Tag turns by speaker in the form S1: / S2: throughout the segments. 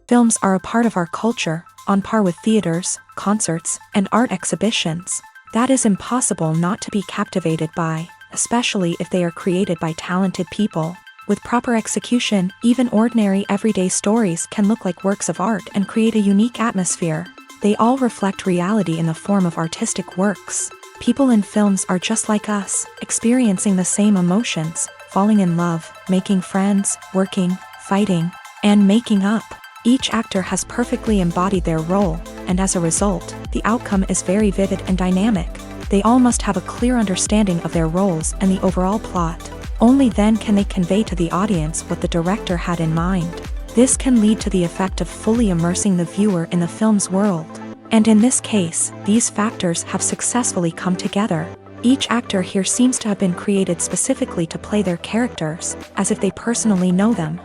S1: Films are a part of our culture, on par with theaters, concerts, and art exhibitions. That is impossible not to be captivated by, especially if they are created by talented people. With proper execution, even ordinary everyday stories can look like works of art and create a unique atmosphere. They all reflect reality in the form of artistic works. People in films are just like us, experiencing the same emotions, falling in love, making friends, working, fighting, and making up. Each actor has perfectly embodied their role, and as a result, the outcome is very vivid and dynamic. They all must have a clear understanding of their roles and the overall plot. Only then can they convey to the audience what the director had in mind. This can lead to the effect of fully immersing the viewer in the film's world. And in this case, these factors have successfully come together. Each actor here seems to have been created specifically to play their characters, as if they personally know them.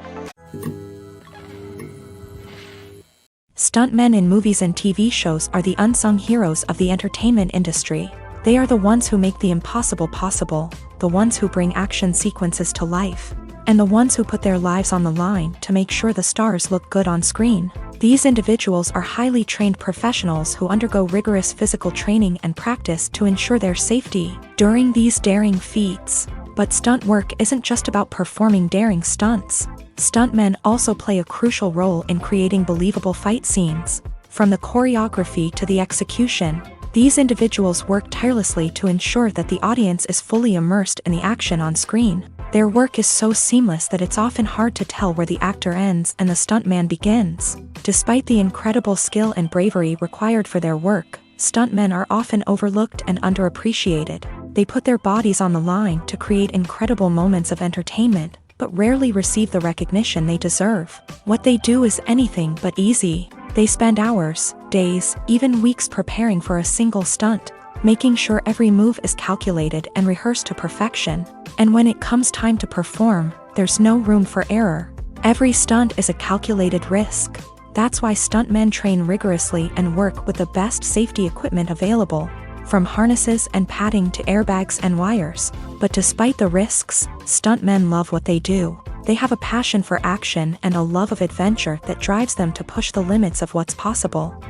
S1: Stuntmen in movies and TV shows are the unsung heroes of the entertainment industry. They are the ones who make the impossible possible, the ones who bring action sequences to life, and the ones who put their lives on the line to make sure the stars look good on screen. These individuals are highly trained professionals who undergo rigorous physical training and practice to ensure their safety during these daring feats. But stunt work isn't just about performing daring stunts. Stuntmen also play a crucial role in creating believable fight scenes. From the choreography to the execution, these individuals work tirelessly to ensure that the audience is fully immersed in the action on screen. Their work is so seamless that it's often hard to tell where the actor ends and the stuntman begins. Despite the incredible skill and bravery required for their work, stuntmen are often overlooked and underappreciated. They put their bodies on the line to create incredible moments of entertainment, but rarely receive the recognition they deserve. What they do is anything but easy. They spend hours, days, even weeks preparing for a single stunt, making sure every move is calculated and rehearsed to perfection. And when it comes time to perform, there's no room for error. Every stunt is a calculated risk. That's why stuntmen train rigorously and work with the best safety equipment available, from harnesses and padding to airbags and wires. But despite the risks, stuntmen love what they do. They have a passion for action and a love of adventure that drives them to push the limits of what's possible.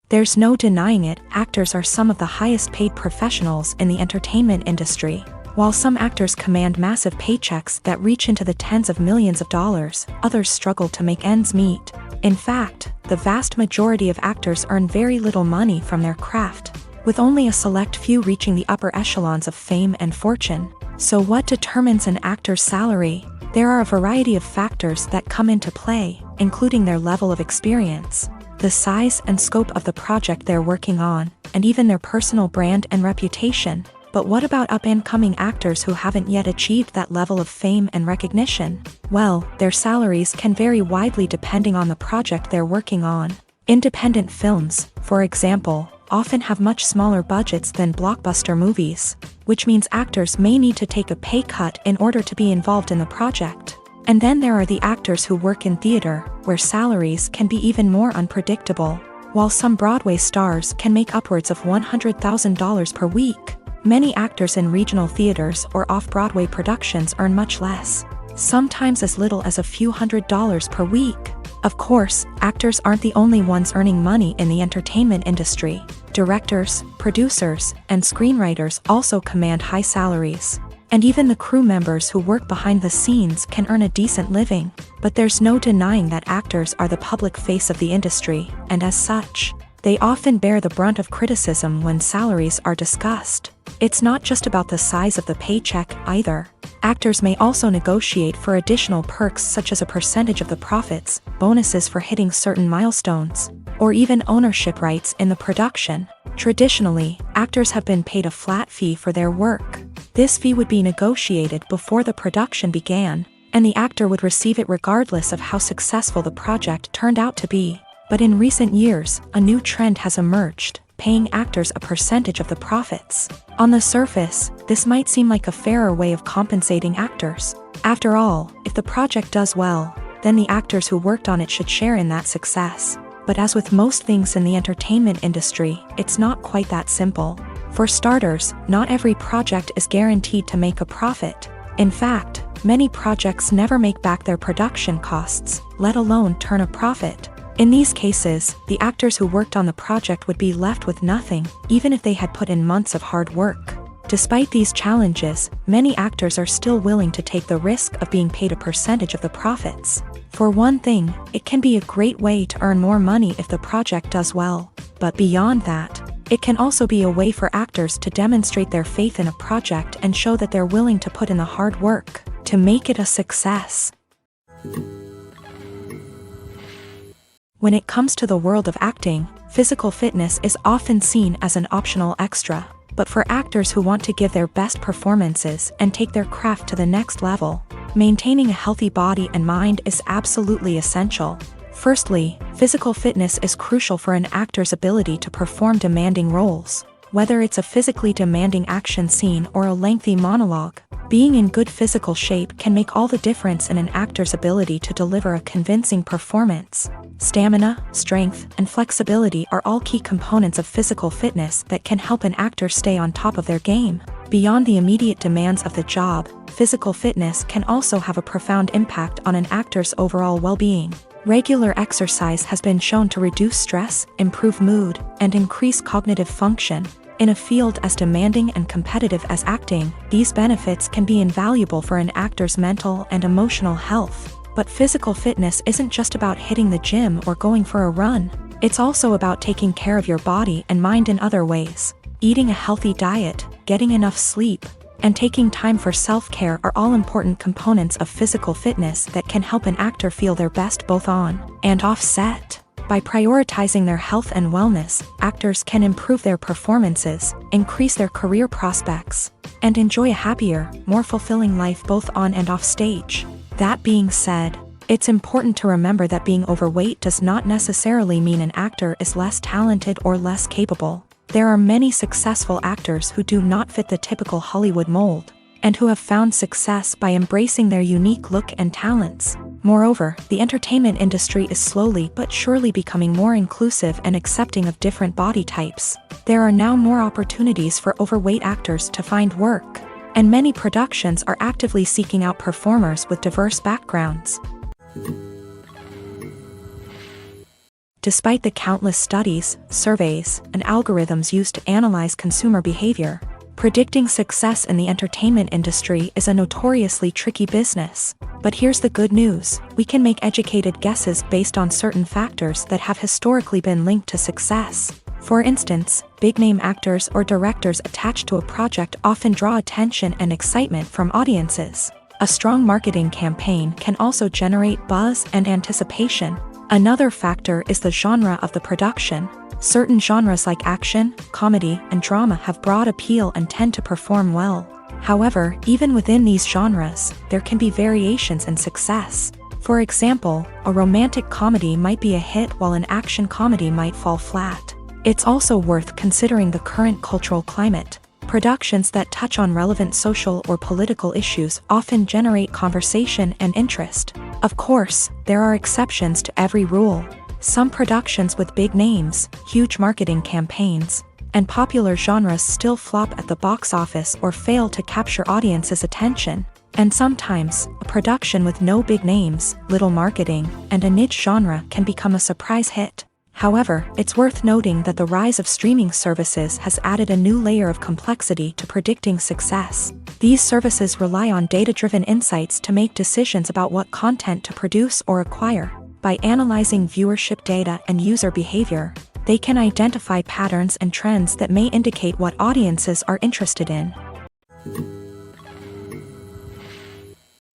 S1: There's no denying it, actors are some of the highest paid professionals in the entertainment industry. While some actors command massive paychecks that reach into the tens of millions of dollars, others struggle to make ends meet. In fact, the vast majority of actors earn very little money from their craft, with only a select few reaching the upper echelons of fame and fortune. So what determines an actor's salary? There are a variety of factors that come into play, including their level of experience, the size and scope of the project they're working on, and even their personal brand and reputation. But what about up-and-coming actors who haven't yet achieved that level of fame and recognition? Well, their salaries can vary widely depending on the project they're working on. Independent films, for example, often have much smaller budgets than blockbuster movies, which means actors may need to take a pay cut in order to be involved in the project. And then there are the actors who work in theater, where salaries can be even more unpredictable. While some Broadway stars can make upwards of $100,000 per week, many actors in regional theaters or off-Broadway productions earn much less, sometimes as little as a few $100s per week. Of course, actors aren't the only ones earning money in the entertainment industry. Directors, producers, and screenwriters also command high salaries. And even the crew members who work behind the scenes can earn a decent living. But there's no denying that actors are the public face of the industry, and as such, they often bear the brunt of criticism when salaries are discussed. It's not just about the size of the paycheck, either. Actors may also negotiate for additional perks such as a percentage of the profits, bonuses for hitting certain milestones, or even ownership rights in the production. Traditionally, actors have been paid a flat fee for their work. This fee would be negotiated before the production began, and the actor would receive it regardless of how successful the project turned out to be. But in recent years, a new trend has emerged, paying actors a percentage of the profits. On the surface, this might seem like a fairer way of compensating actors. After all, if the project does well, then the actors who worked on it should share in that success. But as with most things in the entertainment industry, it's not quite that simple. For starters, not every project is guaranteed to make a profit. In fact, many projects never make back their production costs, let alone turn a profit. In these cases, the actors who worked on the project would be left with nothing, even if they had put in months of hard work. Despite these challenges, many actors are still willing to take the risk of being paid a percentage of the profits. For one thing, it can be a great way to earn more money if the project does well. But beyond that, it can also be a way for actors to demonstrate their faith in a project and show that they're willing to put in the hard work to make it a success. When it comes to the world of acting, physical fitness is often seen as an optional extra. But for actors who want to give their best performances and take their craft to the next level, maintaining a healthy body and mind is absolutely essential. Firstly, physical fitness is crucial for an actor's ability to perform demanding roles. Whether it's a physically demanding action scene or a lengthy monologue, being in good physical shape can make all the difference in an actor's ability to deliver a convincing performance. Stamina, strength, and flexibility are all key components of physical fitness that can help an actor stay on top of their game. Beyond the immediate demands of the job, physical fitness can also have a profound impact on an actor's overall well-being. Regular exercise has been shown to reduce stress, improve mood, and increase cognitive function. In a field as demanding and competitive as acting, these benefits can be invaluable for an actor's mental and emotional health. But physical fitness isn't just about hitting the gym or going for a run. It's also about taking care of your body and mind in other ways. Eating a healthy diet, getting enough sleep, and taking time for self-care are all important components of physical fitness that can help an actor feel their best both on and off set. By prioritizing their health and wellness, actors can improve their performances, increase their career prospects, and enjoy a happier, more fulfilling life both on and off stage. That being said, it's important to remember that being overweight does not necessarily mean an actor is less talented or less capable. There are many successful actors who do not fit the typical Hollywood mold, and who have found success by embracing their unique look and talents. Moreover, the entertainment industry is slowly but surely becoming more inclusive and accepting of different body types. There are now more opportunities for overweight actors to find work, and many productions are actively seeking out performers with diverse backgrounds. Despite the countless studies, surveys, and algorithms used to analyze consumer behavior, predicting success in the entertainment industry is a notoriously tricky business. But here's the good news: we can make educated guesses based on certain factors that have historically been linked to success. For instance, big-name actors or directors attached to a project often draw attention and excitement from audiences. A strong marketing campaign can also generate buzz and anticipation. Another factor is the genre of the production. Certain genres like action, comedy, and drama have broad appeal and tend to perform well. However, even within these genres, there can be variations in success. For example, a romantic comedy might be a hit while an action comedy might fall flat. It's also worth considering the current cultural climate. Productions that touch on relevant social or political issues often generate conversation and interest. Of course, there are exceptions to every rule. Some productions with big names, huge marketing campaigns, and popular genres still flop at the box office or fail to capture audiences' attention. And sometimes, a production with no big names, little marketing, and a niche genre can become a surprise hit. However, it's worth noting that the rise of streaming services has added a new layer of complexity to predicting success. These services rely on data-driven insights to make decisions about what content to produce or acquire. By analyzing viewership data and user behavior, they can identify patterns and trends that may indicate what audiences are interested in.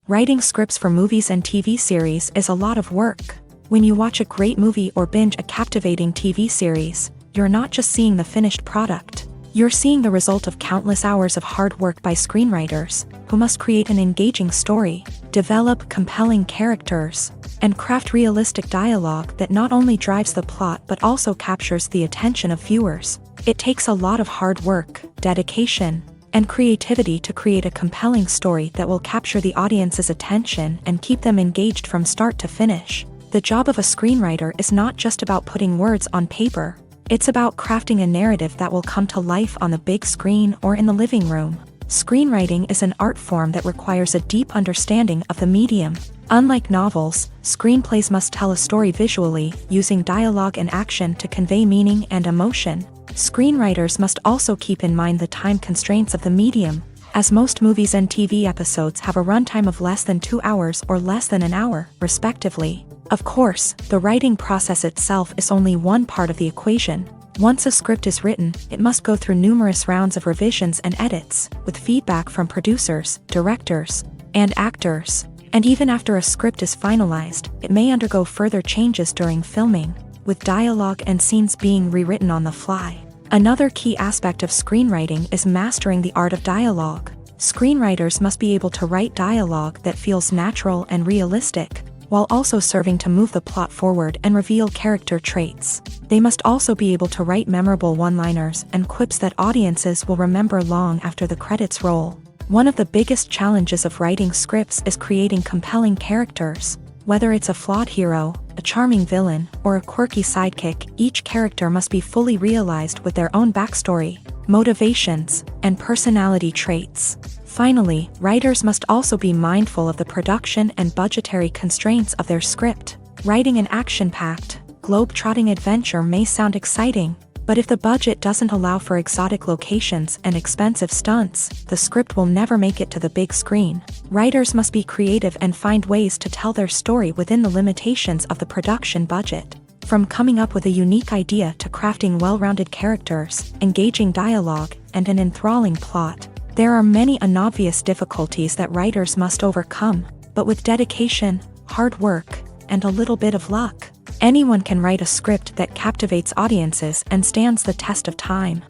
S1: Writing scripts for movies and TV series is a lot of work. When you watch a great movie or binge a captivating TV series, you're not just seeing the finished product. You're seeing the result of countless hours of hard work by screenwriters, who must create an engaging story, develop compelling characters, and craft realistic dialogue that not only drives the plot but also captures the attention of viewers. It takes a lot of hard work, dedication, and creativity to create a compelling story that will capture the audience's attention and keep them engaged from start to finish. The job of a screenwriter is not just about putting words on paper. It's about crafting a narrative that will come to life on the big screen or in the living room. Screenwriting is an art form that requires a deep understanding of the medium. Unlike novels, screenplays must tell a story visually, using dialogue and action to convey meaning and emotion. Screenwriters must also keep in mind the time constraints of the medium, as most movies and TV episodes have a runtime of less than 2 hours or less than an hour, respectively. Of course, the writing process itself is only one part of the equation. Once a script is written, it must go through numerous rounds of revisions and edits, with feedback from producers, directors, and actors. And even after a script is finalized, it may undergo further changes during filming, with dialogue and scenes being rewritten on the fly. Another key aspect of screenwriting is mastering the art of dialogue. Screenwriters must be able to write dialogue that feels natural and realistic, while also serving to move the plot forward and reveal character traits. They must also be able to write memorable one-liners and quips that audiences will remember long after the credits roll. One of the biggest challenges of writing scripts is creating compelling characters. Whether it's a flawed hero, a charming villain, or a quirky sidekick, each character must be fully realized with their own backstory, motivations, and personality traits. Finally, writers must also be mindful of the production and budgetary constraints of their script. Writing an action-packed, globe-trotting adventure may sound exciting, but if the budget doesn't allow for exotic locations and expensive stunts, the script will never make it to the big screen. Writers must be creative and find ways to tell their story within the limitations of the production budget. From coming up with a unique idea to crafting well-rounded characters, engaging dialogue, and an enthralling plot, there are many unobvious difficulties that writers must overcome, but with dedication, hard work, and a little bit of luck, anyone can write a script that captivates audiences and stands the test of time.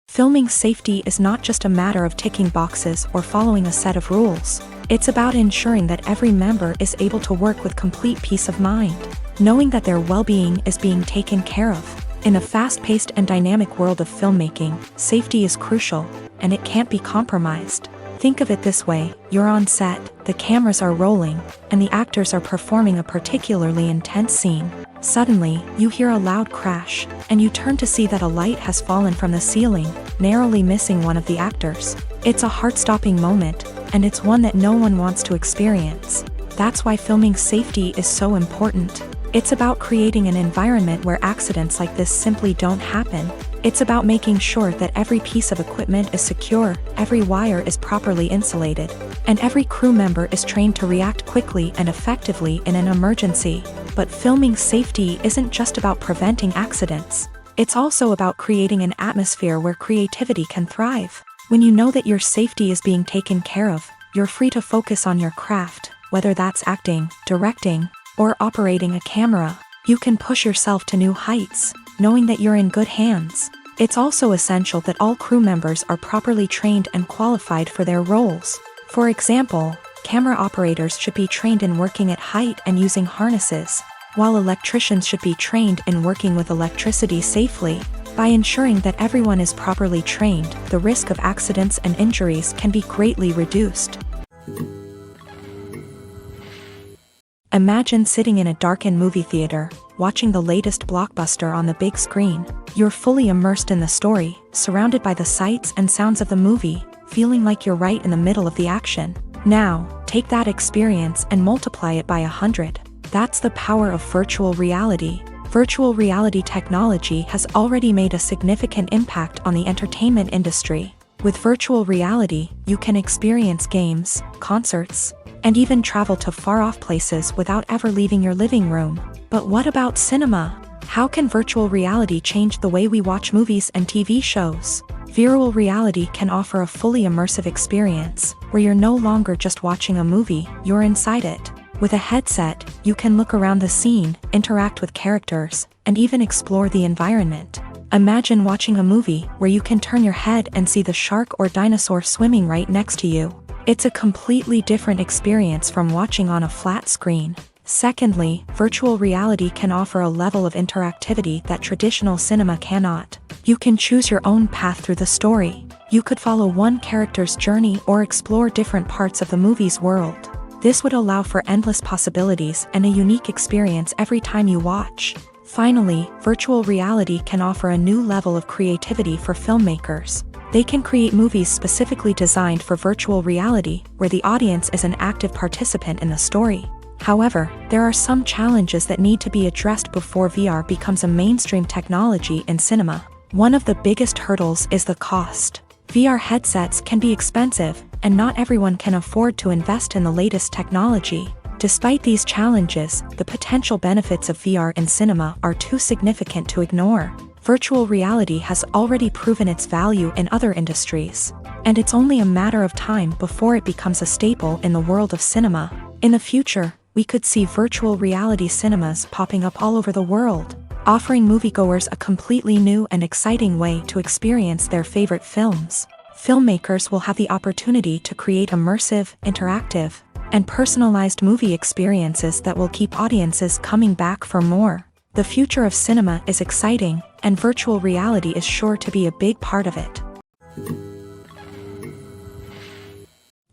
S1: Filming safety is not just a matter of ticking boxes or following a set of rules. It's about ensuring that every member is able to work with complete peace of mind, knowing that their well-being is being taken care of. In a fast-paced and dynamic world of filmmaking, safety is crucial, and it can't be compromised. Think of it this way: you're on set, the cameras are rolling, and the actors are performing a particularly intense scene. Suddenly, you hear a loud crash, and you turn to see that a light has fallen from the ceiling, narrowly missing one of the actors. It's a heart-stopping moment, and it's one that no one wants to experience. That's why filming safety is so important. It's about creating an environment where accidents like this simply don't happen. It's about making sure that every piece of equipment is secure, every wire is properly insulated, and every crew member is trained to react quickly and effectively in an emergency. But filming safety isn't just about preventing accidents. It's also about creating an atmosphere where creativity can thrive. When you know that your safety is being taken care of, you're free to focus on your craft, whether that's acting, directing, or operating a camera. You can push yourself to new heights, knowing that you're in good hands. It's also essential that all crew members are properly trained and qualified for their roles. For example, camera operators should be trained in working at height and using harnesses, while electricians should be trained in working with electricity safely. By ensuring that everyone is properly trained, the risk of accidents and injuries can be greatly reduced. Imagine sitting in a darkened movie theater, watching the latest blockbuster on the big screen. You're fully immersed in the story, surrounded by the sights and sounds of the movie, feeling like you're right in the middle of the action. Now, take that experience and multiply it by 100. That's the power of virtual reality. Virtual reality technology has already made a significant impact on the entertainment industry. With virtual reality, you can experience games, concerts, and even travel to far-off places without ever leaving your living room. But what about cinema? How can virtual reality change the way we watch movies and TV shows? Virtual reality can offer a fully immersive experience, where you're no longer just watching a movie, you're inside it. With a headset, you can look around the scene, interact with characters, and even explore the environment. Imagine watching a movie where you can turn your head and see the shark or dinosaur swimming right next to you. It's a completely different experience from watching on a flat screen. Secondly, virtual reality can offer a level of interactivity that traditional cinema cannot. You can choose your own path through the story. You could follow one character's journey or explore different parts of the movie's world. This would allow for endless possibilities and a unique experience every time you watch. Finally, virtual reality can offer a new level of creativity for filmmakers. They can create movies specifically designed for virtual reality, where the audience is an active participant in the story. However, there are some challenges that need to be addressed before VR becomes a mainstream technology in cinema. One of the biggest hurdles is the cost. VR headsets can be expensive, and not everyone can afford to invest in the latest technology. Despite these challenges, the potential benefits of VR in cinema are too significant to ignore. Virtual reality has already proven its value in other industries, and it's only a matter of time before it becomes a staple in the world of cinema. In the future, we could see virtual reality cinemas popping up all over the world, offering moviegoers a completely new and exciting way to experience their favorite films. Filmmakers will have the opportunity to create immersive, interactive, and personalized movie experiences that will keep audiences coming back for more. The future of cinema is exciting, and virtual reality is sure to be a big part of it.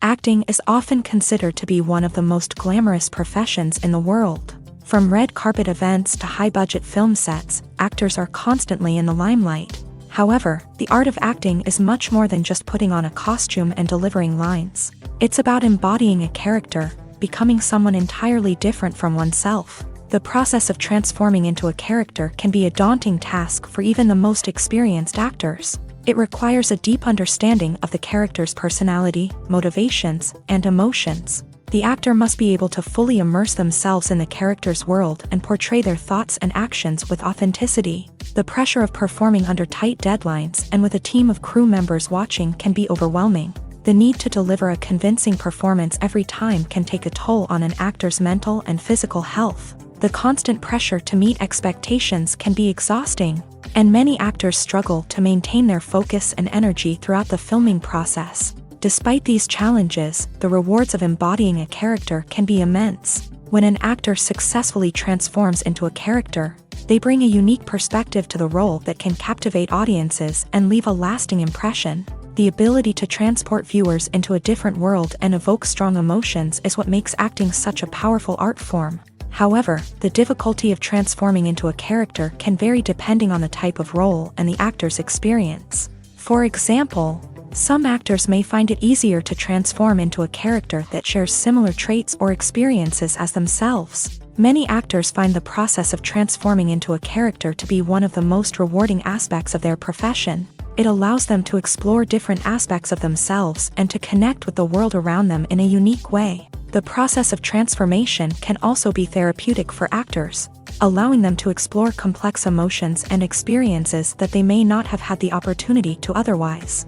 S1: Acting is often considered to be one of the most glamorous professions in the world. From red carpet events to high-budget film sets, actors are constantly in the limelight. However, the art of acting is much more than just putting on a costume and delivering lines. It's about embodying a character, becoming someone entirely different from oneself. The process of transforming into a character can be a daunting task for even the most experienced actors. It requires a deep understanding of the character's personality, motivations, and emotions. The actor must be able to fully immerse themselves in the character's world and portray their thoughts and actions with authenticity. The pressure of performing under tight deadlines and with a team of crew members watching can be overwhelming. The need to deliver a convincing performance every time can take a toll on an actor's mental and physical health. The constant pressure to meet expectations can be exhausting, and many actors struggle to maintain their focus and energy throughout the filming process. Despite these challenges, the rewards of embodying a character can be immense. When an actor successfully transforms into a character, they bring a unique perspective to the role that can captivate audiences and leave a lasting impression. The ability to transport viewers into a different world and evoke strong emotions is what makes acting such a powerful art form. However, the difficulty of transforming into a character can vary depending on the type of role and the actor's experience. For example, some actors may find it easier to transform into a character that shares similar traits or experiences as themselves. Many actors find the process of transforming into a character to be one of the most rewarding aspects of their profession. It allows them to explore different aspects of themselves and to connect with the world around them in a unique way. The process of transformation can also be therapeutic for actors, allowing them to explore complex emotions and experiences that they may not have had the opportunity to otherwise.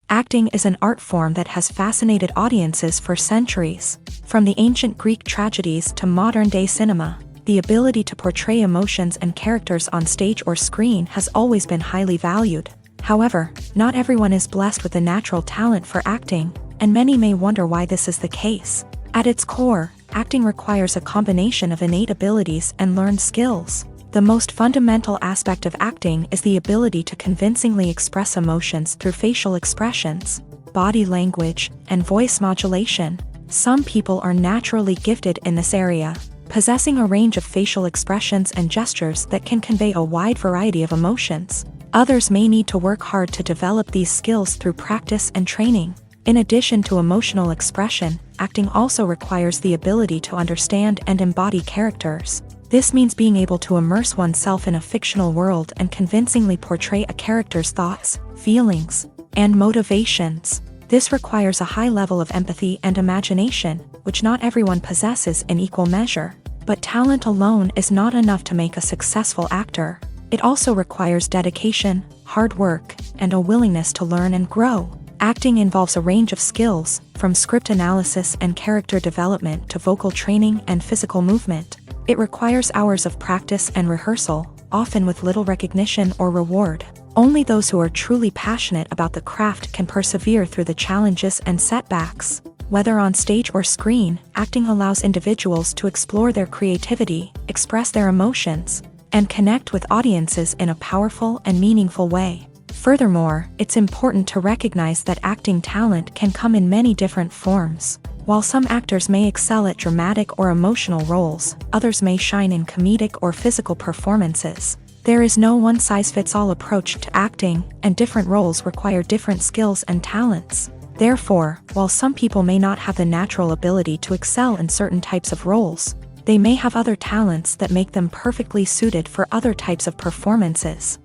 S1: Acting is an art form that has fascinated audiences for centuries. From the ancient Greek tragedies to modern-day cinema, the ability to portray emotions and characters on stage or screen has always been highly valued. However, not everyone is blessed with a natural talent for acting, and many may wonder why this is the case. At its core, acting requires a combination of innate abilities and learned skills. The most fundamental aspect of acting is the ability to convincingly express emotions through facial expressions, body language, and voice modulation. Some people are naturally gifted in this area, possessing a range of facial expressions and gestures that can convey a wide variety of emotions. Others may need to work hard to develop these skills through practice and training. In addition to emotional expression, acting also requires the ability to understand and embody characters. This means being able to immerse oneself in a fictional world and convincingly portray a character's thoughts, feelings, and motivations. This requires a high level of empathy and imagination, which not everyone possesses in equal measure. But talent alone is not enough to make a successful actor. It also requires dedication, hard work, and a willingness to learn and grow. Acting involves a range of skills, from script analysis and character development to vocal training and physical movement. It requires hours of practice and rehearsal, often with little recognition or reward. Only those who are truly passionate about the craft can persevere through the challenges and setbacks. Whether on stage or screen, acting allows individuals to explore their creativity, express their emotions, and connect with audiences in a powerful and meaningful way. Furthermore, it's important to recognize that acting talent can come in many different forms. While some actors may excel at dramatic or emotional roles, others may shine in comedic or physical performances. There is no one-size-fits-all approach to acting, and different roles require different skills and talents. Therefore, while some people may not have the natural ability to excel in certain types of roles, they may have other talents that make them perfectly suited for other types of performances.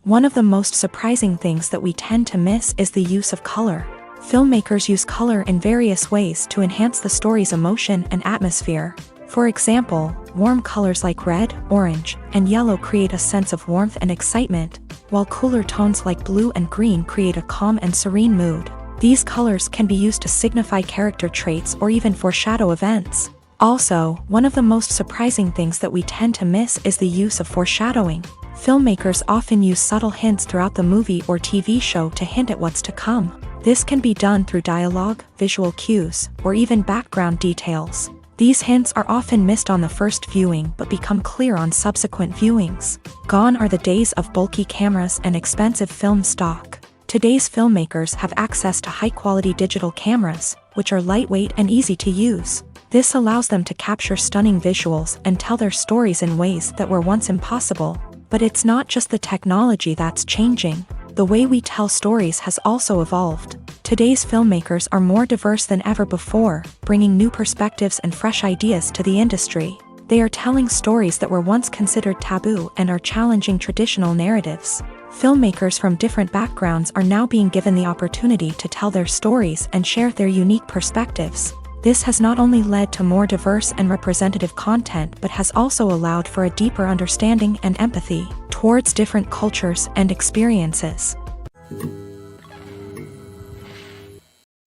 S1: One of the most surprising things that we tend to miss is the use of color. Filmmakers use color in various ways to enhance the story's emotion and atmosphere. For example, warm colors like red, orange, and yellow create a sense of warmth and excitement, while cooler tones like blue and green create a calm and serene mood. These colors can be used to signify character traits or even foreshadow events. Also, one of the most surprising things that we tend to miss is the use of foreshadowing. Filmmakers often use subtle hints throughout the movie or TV show to hint at what's to come. This can be done through dialogue, visual cues, or even background details. These hints are often missed on the first viewing but become clear on subsequent viewings. Gone are the days of bulky cameras and expensive film stock. Today's filmmakers have access to high-quality digital cameras, which are lightweight and easy to use. This allows them to capture stunning visuals and tell their stories in ways that were once impossible. But it's not just the technology that's changing. The way we tell stories has also evolved. Today's filmmakers are more diverse than ever before, bringing new perspectives and fresh ideas to the industry. They are telling stories that were once considered taboo and are challenging traditional narratives. Filmmakers from different backgrounds are now being given the opportunity to tell their stories and share their unique perspectives. This has not only led to more diverse and representative content but has also allowed for a deeper understanding and empathy towards different cultures and experiences.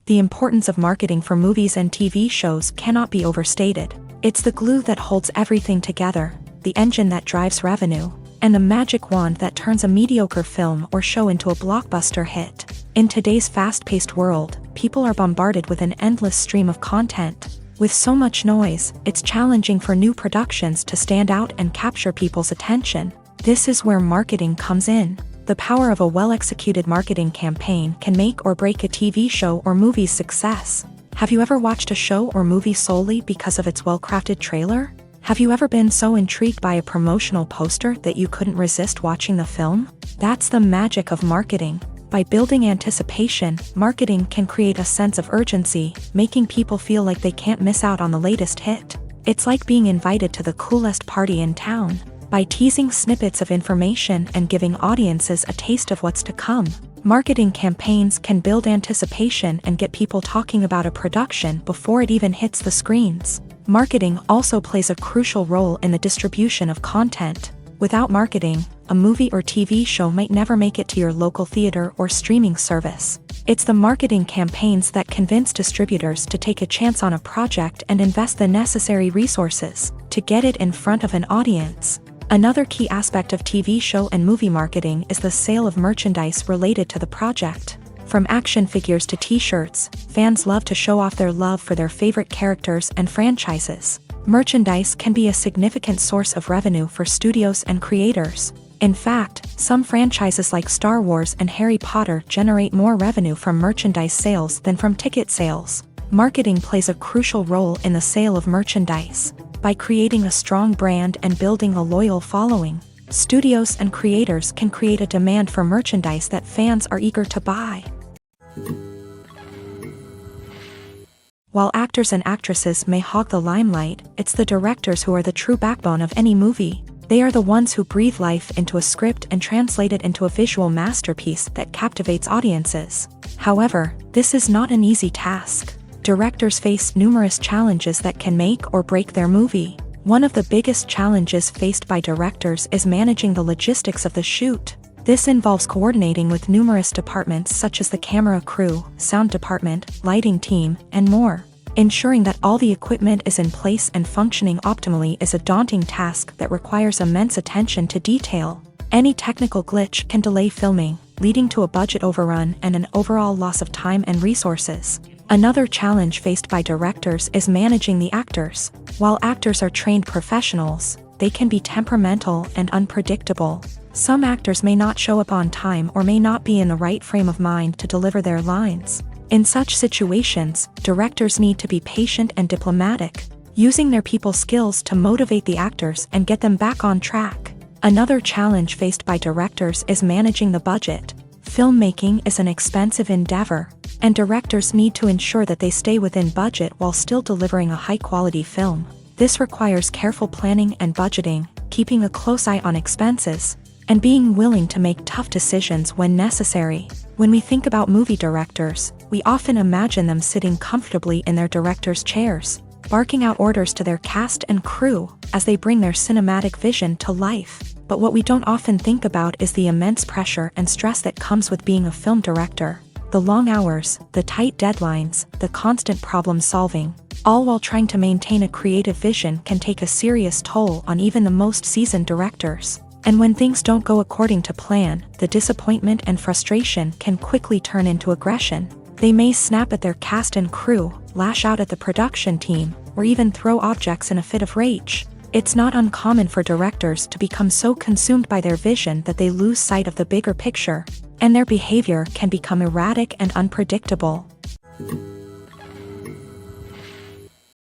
S1: The importance of marketing for movies and TV shows cannot be overstated. It's the glue that holds everything together, the engine that drives revenue, and the magic wand that turns a mediocre film or show into a blockbuster hit. In today's fast-paced world, people are bombarded with an endless stream of content. With so much noise, it's challenging for new productions to stand out and capture people's attention. This is where marketing comes in. The power of a well-executed marketing campaign can make or break a TV show or movie's success. Have you ever watched a show or movie solely because of its well-crafted trailer? Have you ever been so intrigued by a promotional poster that you couldn't resist watching the film? That's the magic of marketing. By building anticipation, marketing can create a sense of urgency, making people feel like they can't miss out on the latest hit. It's like being invited to the coolest party in town. By teasing snippets of information and giving audiences a taste of what's to come, marketing campaigns can build anticipation and get people talking about a production before it even hits the screens. Marketing also plays a crucial role in the distribution of content. Without marketing, a movie or TV show might never make it to your local theater or streaming service. It's the marketing campaigns that convince distributors to take a chance on a project and invest the necessary resources to get it in front of an audience. Another key aspect of TV show and movie marketing is the sale of merchandise related to the project. From action figures to t-shirts, fans love to show off their love for their favorite characters and franchises. Merchandise can be a significant source of revenue for studios and creators. In fact, some franchises like Star Wars and Harry Potter generate more revenue from merchandise sales than from ticket sales. Marketing plays a crucial role in the sale of merchandise. By creating a strong brand and building a loyal following, studios and creators can create a demand for merchandise that fans are eager to buy. While actors and actresses may hog the limelight, it's the directors who are the true backbone of any movie. They are the ones who breathe life into a script and translate it into a visual masterpiece that captivates audiences. However, this is not an easy task. Directors face numerous challenges that can make or break their movie. One of the biggest challenges faced by directors is managing the logistics of the shoot. This involves coordinating with numerous departments such as the camera crew, sound department, lighting team, and more. Ensuring that all the equipment is in place and functioning optimally is a daunting task that requires immense attention to detail. Any technical glitch can delay filming, leading to a budget overrun and an overall loss of time and resources. Another challenge faced by directors is managing the actors. While actors are trained professionals, they can be temperamental and unpredictable. Some actors may not show up on time or may not be in the right frame of mind to deliver their lines. In such situations, directors need to be patient and diplomatic, using their people skills to motivate the actors and get them back on track. Another challenge faced by directors is managing the budget. Filmmaking is an expensive endeavor, and directors need to ensure that they stay within budget while still delivering a high-quality film. This requires careful planning and budgeting, keeping a close eye on expenses, and being willing to make tough decisions when necessary. When we think about movie directors, we often imagine them sitting comfortably in their director's chairs, barking out orders to their cast and crew as they bring their cinematic vision to life. But what we don't often think about is the immense pressure and stress that comes with being a film director. The long hours, the tight deadlines, the constant problem solving, all while trying to maintain a creative vision can take a serious toll on even the most seasoned directors. And when things don't go according to plan, the disappointment and frustration can quickly turn into aggression. They may snap at their cast and crew, lash out at the production team, or even throw objects in a fit of rage. It's not uncommon for directors to become so consumed by their vision that they lose sight of the bigger picture, and their behavior can become erratic and unpredictable.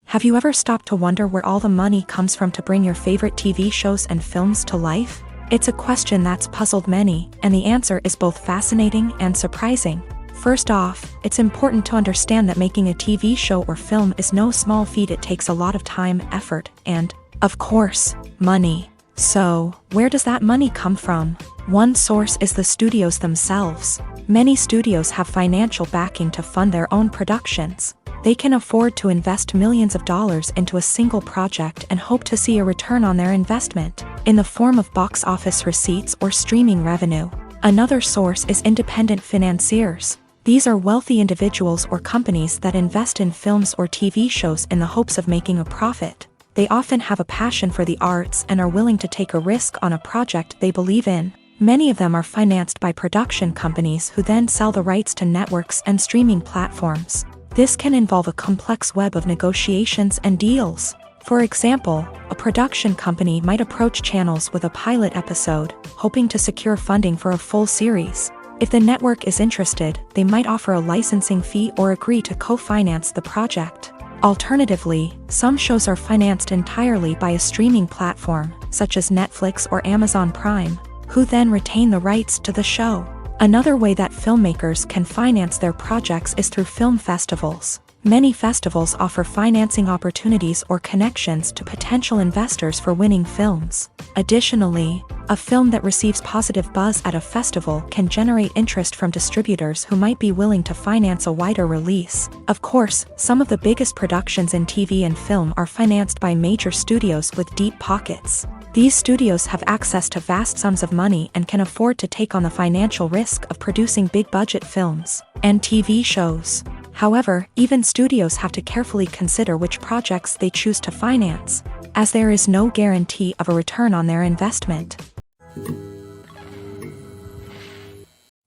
S1: Have you ever stopped to wonder where all the money comes from to bring your favorite TV shows and films to life? It's a question that's puzzled many, and the answer is both fascinating and surprising. First off, it's important to understand that making a TV show or film is no small feat. It takes a lot of time, effort, and, of course, money. So, where does that money come from? One source is the studios themselves. Many studios have financial backing to fund their own productions. They can afford to invest millions of dollars into a single project and hope to see a return on their investment, in the form of box office receipts or streaming revenue. Another source is independent financiers. These are wealthy individuals or companies that invest in films or TV shows in the hopes of making a profit. They often have a passion for the arts and are willing to take a risk on a project they believe in. Many of them are financed by production companies who then sell the rights to networks and streaming platforms. This can involve a complex web of negotiations and deals. For example, a production company might approach channels with a pilot episode, hoping to secure funding for a full series. If the network is interested, they might offer a licensing fee or agree to co-finance the project. Alternatively, some shows are financed entirely by a streaming platform, such as Netflix or Amazon Prime, who then retain the rights to the show. Another way that filmmakers can finance their projects is through film festivals. Many festivals offer financing opportunities or connections to potential investors for winning films. Additionally, a film that receives positive buzz at a festival can generate interest from distributors who might be willing to finance a wider release. Of course, some of the biggest productions in TV and film are financed by major studios with deep pockets. These studios have access to vast sums of money and can afford to take on the financial risk of producing big-budget films and TV shows. However, even studios have to carefully consider which projects they choose to finance, as there is no guarantee of a return on their investment.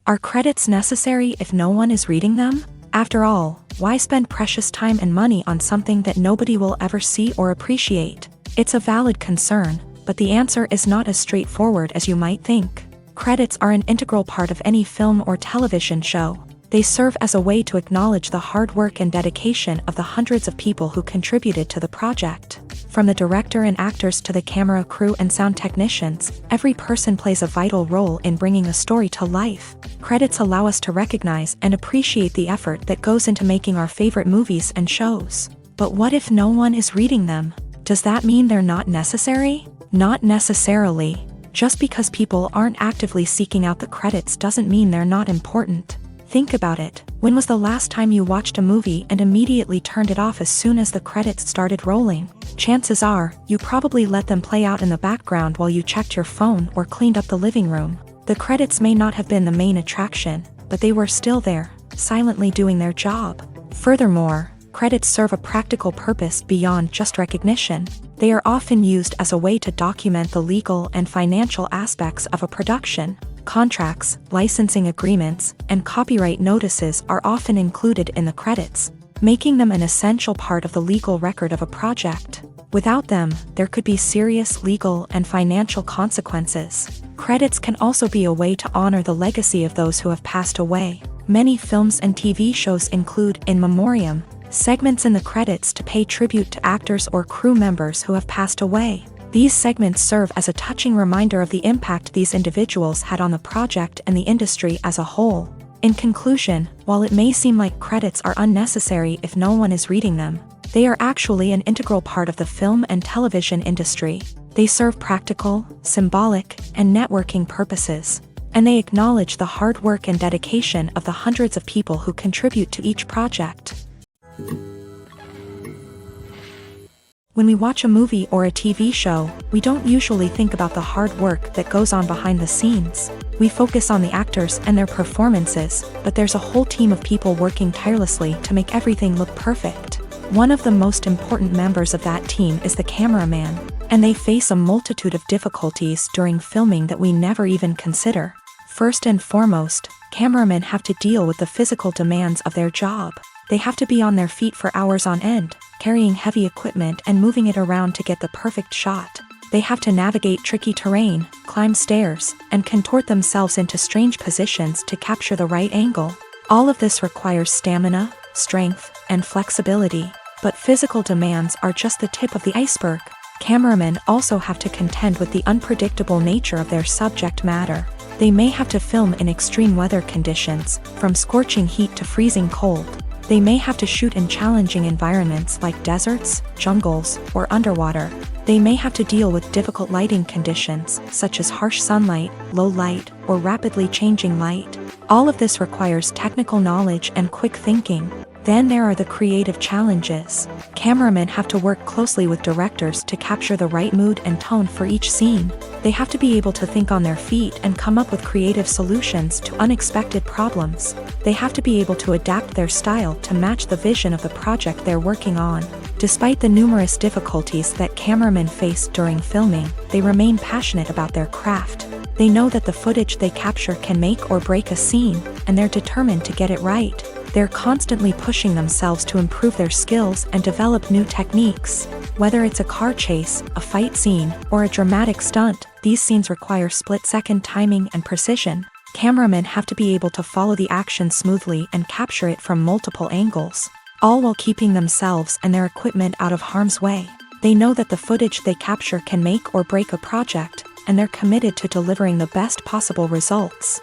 S1: Are credits necessary if no one is reading them? After all, why spend precious time and money on something that nobody will ever see or appreciate? It's a valid concern, but the answer is not as straightforward as you might think. Credits are an integral part of any film or television show. They serve as a way to acknowledge the hard work and dedication of the hundreds of people who contributed to the project. From the director and actors to the camera crew and sound technicians, every person plays a vital role in bringing a story to life. Credits allow us to recognize and appreciate the effort that goes into making our favorite movies and shows. But what if no one is reading them? Does that mean they're not necessary? Not necessarily. Just because people aren't actively seeking out the credits doesn't mean they're not important. Think about it. When was the last time you watched a movie and immediately turned it off as soon as the credits started rolling? Chances are, you probably let them play out in the background while you checked your phone or cleaned up the living room. The credits may not have been the main attraction, but they were still there, silently doing their job. Furthermore, credits serve a practical purpose beyond just recognition. They are often used as a way to document the legal and financial aspects of a production. Contracts, licensing agreements, and copyright notices are often included in the credits, making them an essential part of the legal record of a project. Without them, there could be serious legal and financial consequences. Credits can also be a way to honor the legacy of those who have passed away. Many films and TV shows include in memoriam segments in the credits to pay tribute to actors or crew members who have passed away. These segments serve as a touching reminder of the impact these individuals had on the project and the industry as a whole. In conclusion, while it may seem like credits are unnecessary if no one is reading them, they are actually an integral part of the film and television industry. They serve practical, symbolic, and networking purposes, and they acknowledge the hard work and dedication of the hundreds of people who contribute to each project. When we watch a movie or a TV show, we don't usually think about the hard work that goes on behind the scenes. We focus on the actors and their performances, but there's a whole team of people working tirelessly to make everything look perfect. One of the most important members of that team is the cameraman, and they face a multitude of difficulties during filming that we never even consider. First and foremost, cameramen have to deal with the physical demands of their job. They have to be on their feet for hours on end, carrying heavy equipment and moving it around to get the perfect shot. They have to navigate tricky terrain, climb stairs, and contort themselves into strange positions to capture the right angle. All of this requires stamina, strength, and flexibility. But physical demands are just the tip of the iceberg. Cameramen also have to contend with the unpredictable nature of their subject matter. They may have to film in extreme weather conditions, from scorching heat to freezing cold. They may have to shoot in challenging environments like deserts, jungles, or underwater. They may have to deal with difficult lighting conditions, such as harsh sunlight, low light, or rapidly changing light. All of this requires technical knowledge and quick thinking. Then there are the creative challenges. Cameramen have to work closely with directors to capture the right mood and tone for each scene. They have to be able to think on their feet and come up with creative solutions to unexpected problems. They have to be able to adapt their style to match the vision of the project they're working on. Despite the numerous difficulties that cameramen face during filming, they remain passionate about their craft. They know that the footage they capture can make or break a scene, and they're determined to get it right. They're constantly pushing themselves to improve their skills and develop new techniques. Whether it's a car chase, a fight scene, or a dramatic stunt, these scenes require split-second timing and precision. Cameramen have to be able to follow the action smoothly and capture it from multiple angles, all while keeping themselves and their equipment out of harm's way. They know that the footage they capture can make or break a project, and they're committed to delivering the best possible results.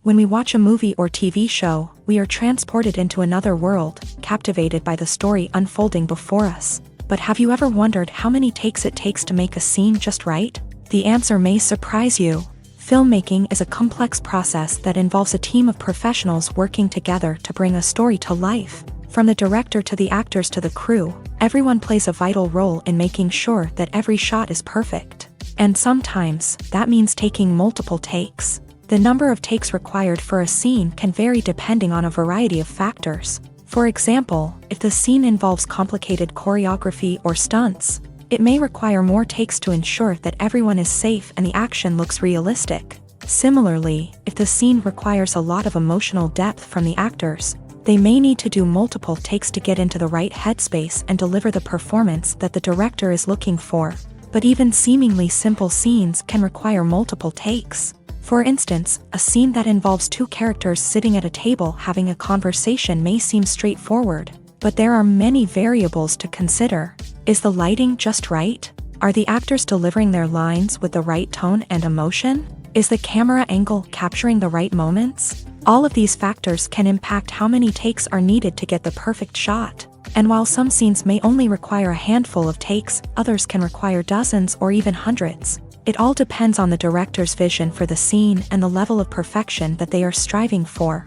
S1: When we watch a movie or TV show, we are transported into another world, captivated by the story unfolding before us. But have you ever wondered how many takes it takes to make a scene just right? The answer may surprise you. Filmmaking is a complex process that involves a team of professionals working together to bring a story to life. From the director to the actors to the crew, everyone plays a vital role in making sure that every shot is perfect. And sometimes, that means taking multiple takes. The number of takes required for a scene can vary depending on a variety of factors. For example, if the scene involves complicated choreography or stunts, it may require more takes to ensure that everyone is safe and the action looks realistic. Similarly, if the scene requires a lot of emotional depth from the actors, they may need to do multiple takes to get into the right headspace and deliver the performance that the director is looking for. But even seemingly simple scenes can require multiple takes. For instance, a scene that involves two characters sitting at a table having a conversation may seem straightforward, but there are many variables to consider. Is the lighting just right? Are the actors delivering their lines with the right tone and emotion? Is the camera angle capturing the right moments? All of these factors can impact how many takes are needed to get the perfect shot. And while some scenes may only require a handful of takes, others can require dozens or even hundreds. It all depends on the director's vision for the scene and the level of perfection that they are striving for.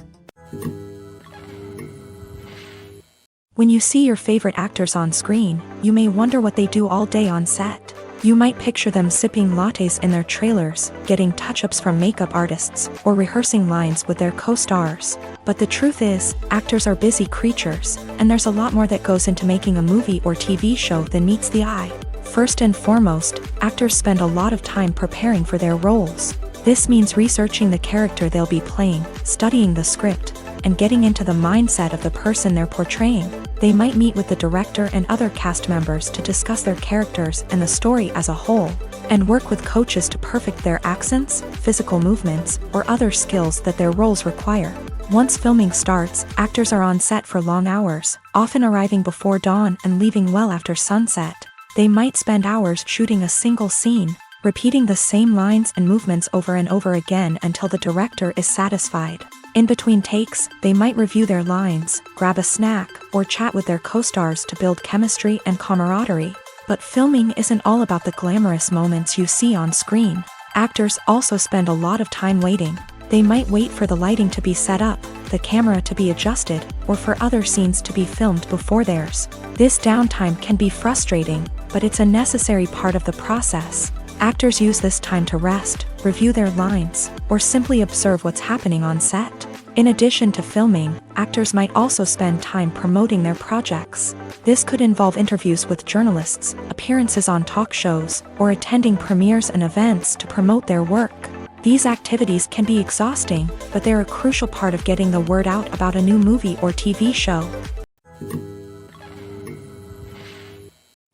S1: When you see your favorite actors on screen, you may wonder what they do all day on set. You might picture them sipping lattes in their trailers, getting touch-ups from makeup artists, or rehearsing lines with their co-stars. But the truth is, actors are busy creatures, and there's a lot more that goes into making a movie or TV show than meets the eye. First and foremost, actors spend a lot of time preparing for their roles. This means researching the character they'll be playing, studying the script, and getting into the mindset of the person they're portraying. They might meet with the director and other cast members to discuss their characters and the story as a whole, and work with coaches to perfect their accents, physical movements, or other skills that their roles require. Once filming starts, actors are on set for long hours, often arriving before dawn and leaving well after sunset. They might spend hours shooting a single scene, repeating the same lines and movements over and over again until the director is satisfied. In between takes, they might review their lines, grab a snack, or chat with their co-stars to build chemistry and camaraderie. But filming isn't all about the glamorous moments you see on screen. Actors also spend a lot of time waiting. They might wait for the lighting to be set up, the camera to be adjusted, or for other scenes to be filmed before theirs. This downtime can be frustrating, but it's a necessary part of the process. Actors use this time to rest, review their lines, or simply observe what's happening on set. In addition to filming, actors might also spend time promoting their projects. This could involve interviews with journalists, appearances on talk shows, or attending premieres and events to promote their work. These activities can be exhausting, but they're a crucial part of getting the word out about a new movie or TV show.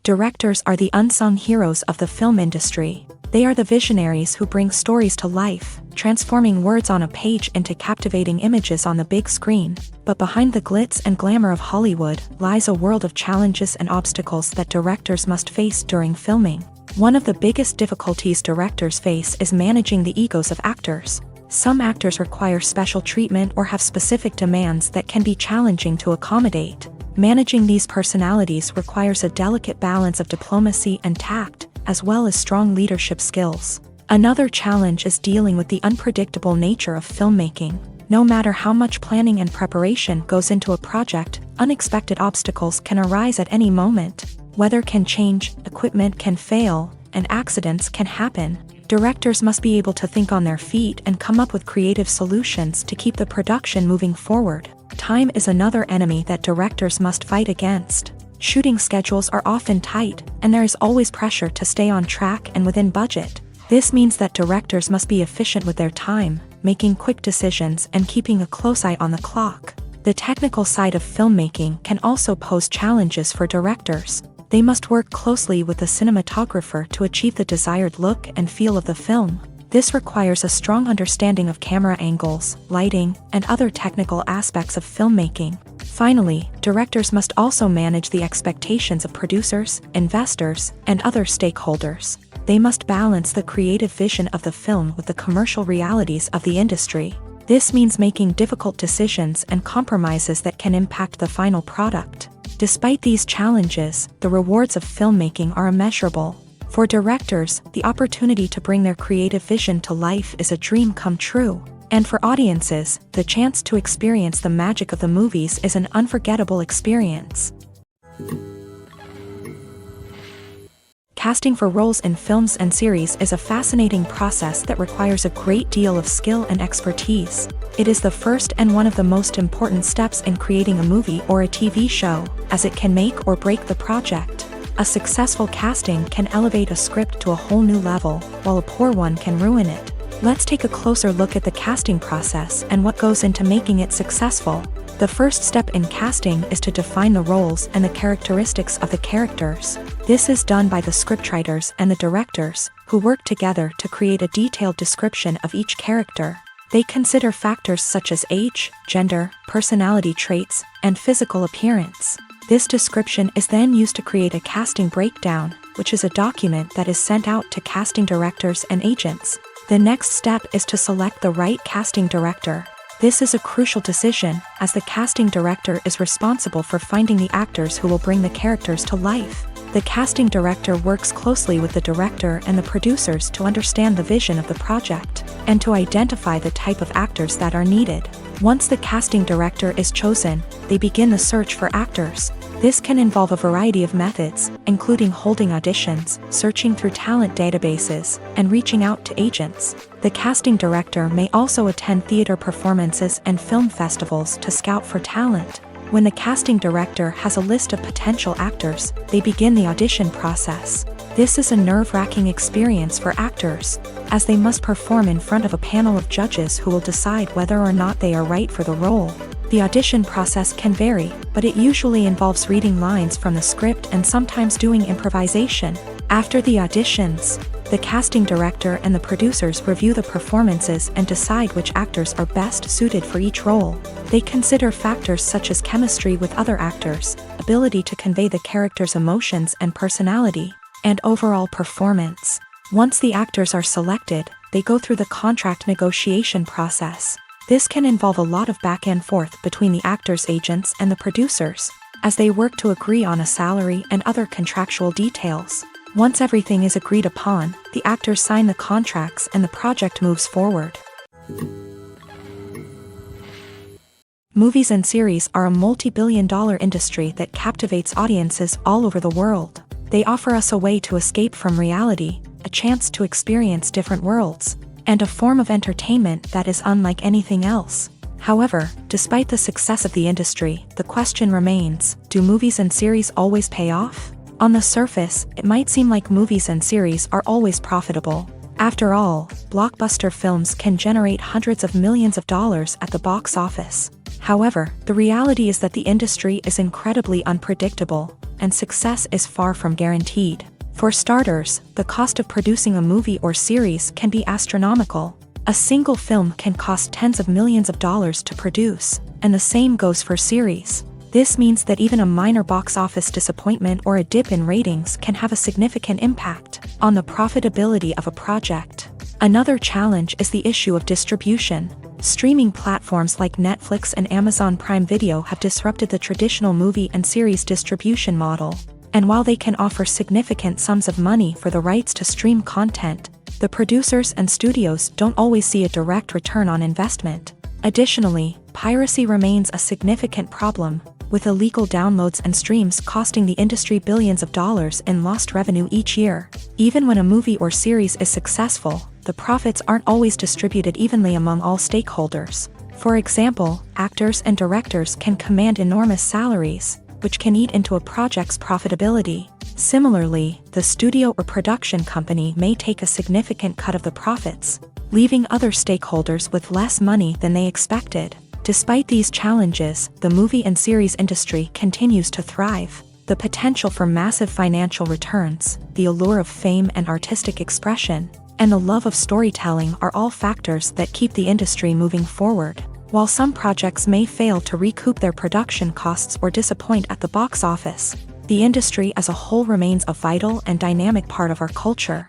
S1: Directors are the unsung heroes of the film industry. They are the visionaries who bring stories to life, transforming words on a page into captivating images on the big screen. But behind the glitz and glamour of Hollywood lies a world of challenges and obstacles that directors must face during filming. One of the biggest difficulties directors face is managing the egos of actors. Some actors require special treatment or have specific demands that can be challenging to accommodate. Managing these personalities requires a delicate balance of diplomacy and tact, as well as strong leadership skills. Another challenge is dealing with the unpredictable nature of filmmaking. No matter how much planning and preparation goes into a project, unexpected obstacles can arise at any moment. Weather can change, equipment can fail, and accidents can happen. Directors must be able to think on their feet and come up with creative solutions to keep the production moving forward. Time is another enemy that directors must fight against. Shooting schedules are often tight, and there is always pressure to stay on track and within budget. This means that directors must be efficient with their time, making quick decisions and keeping a close eye on the clock. The technical side of filmmaking can also pose challenges for directors. They must work closely with the cinematographer to achieve the desired look and feel of the film. This requires a strong understanding of camera angles, lighting, and other technical aspects of filmmaking. Finally, directors must also manage the expectations of producers, investors, and other stakeholders. They must balance the creative vision of the film with the commercial realities of the industry. This means making difficult decisions and compromises that can impact the final product. Despite these challenges, the rewards of filmmaking are immeasurable. For directors, the opportunity to bring their creative vision to life is a dream come true. And for audiences, the chance to experience the magic of the movies is an unforgettable experience. Casting for roles in films and series is a fascinating process that requires a great deal of skill and expertise. It is the first and one of the most important steps in creating a movie or a TV show, as it can make or break the project. A successful casting can elevate a script to a whole new level, while a poor one can ruin it. Let's take a closer look at the casting process and what goes into making it successful. The first step in casting is to define the roles and the characteristics of the characters. This is done by the scriptwriters and the directors, who work together to create a detailed description of each character. They consider factors such as age, gender, personality traits, and physical appearance. This description is then used to create a casting breakdown, which is a document that is sent out to casting directors and agents. The next step is to select the right casting director. This is a crucial decision, as the casting director is responsible for finding the actors who will bring the characters to life. The casting director works closely with the director and the producers to understand the vision of the project, and to identify the type of actors that are needed. Once the casting director is chosen, they begin the search for actors. This can involve a variety of methods, including holding auditions, searching through talent databases, and reaching out to agents. The casting director may also attend theater performances and film festivals to scout for talent. When the casting director has a list of potential actors, they begin the audition process. This is a nerve-wracking experience for actors, as they must perform in front of a panel of judges who will decide whether or not they are right for the role. The audition process can vary, but it usually involves reading lines from the script and sometimes doing improvisation. After the auditions, the casting director and the producers review the performances and decide which actors are best suited for each role. They consider factors such as chemistry with other actors, ability to convey the character's emotions and personality, and overall performance. Once the actors are selected, they go through the contract negotiation process. This can involve a lot of back and forth between the actors' agents and the producers, as they work to agree on a salary and other contractual details. Once everything is agreed upon, the actors sign the contracts and the project moves forward. Movies and series are a multi-billion-dollar industry that captivates audiences all over the world. They offer us a way to escape from reality, a chance to experience different worlds, and a form of entertainment that is unlike anything else. However, despite the success of the industry, the question remains, do movies and series always pay off? On the surface, it might seem like movies and series are always profitable. After all, blockbuster films can generate hundreds of millions of dollars at the box office. However, the reality is that the industry is incredibly unpredictable, and success is far from guaranteed. For starters, the cost of producing a movie or series can be astronomical. A single film can cost tens of millions of dollars to produce, and the same goes for series. This means that even a minor box office disappointment or a dip in ratings can have a significant impact on the profitability of a project. Another challenge is the issue of distribution. Streaming platforms like Netflix and Amazon Prime Video have disrupted the traditional movie and series distribution model. And while they can offer significant sums of money for the rights to stream content, the producers and studios don't always see a direct return on investment. Additionally, piracy remains a significant problem, with illegal downloads and streams costing the industry billions of dollars in lost revenue each year. Even when a movie or series is successful, the profits aren't always distributed evenly among all stakeholders. For example, actors and directors can command enormous salaries, which can eat into a project's profitability. Similarly, the studio or production company may take a significant cut of the profits, leaving other stakeholders with less money than they expected. Despite these challenges, the movie and series industry continues to thrive. The potential for massive financial returns, the allure of fame and artistic expression, and the love of storytelling are all factors that keep the industry moving forward. While some projects may fail to recoup their production costs or disappoint at the box office, the industry as a whole remains a vital and dynamic part of our culture.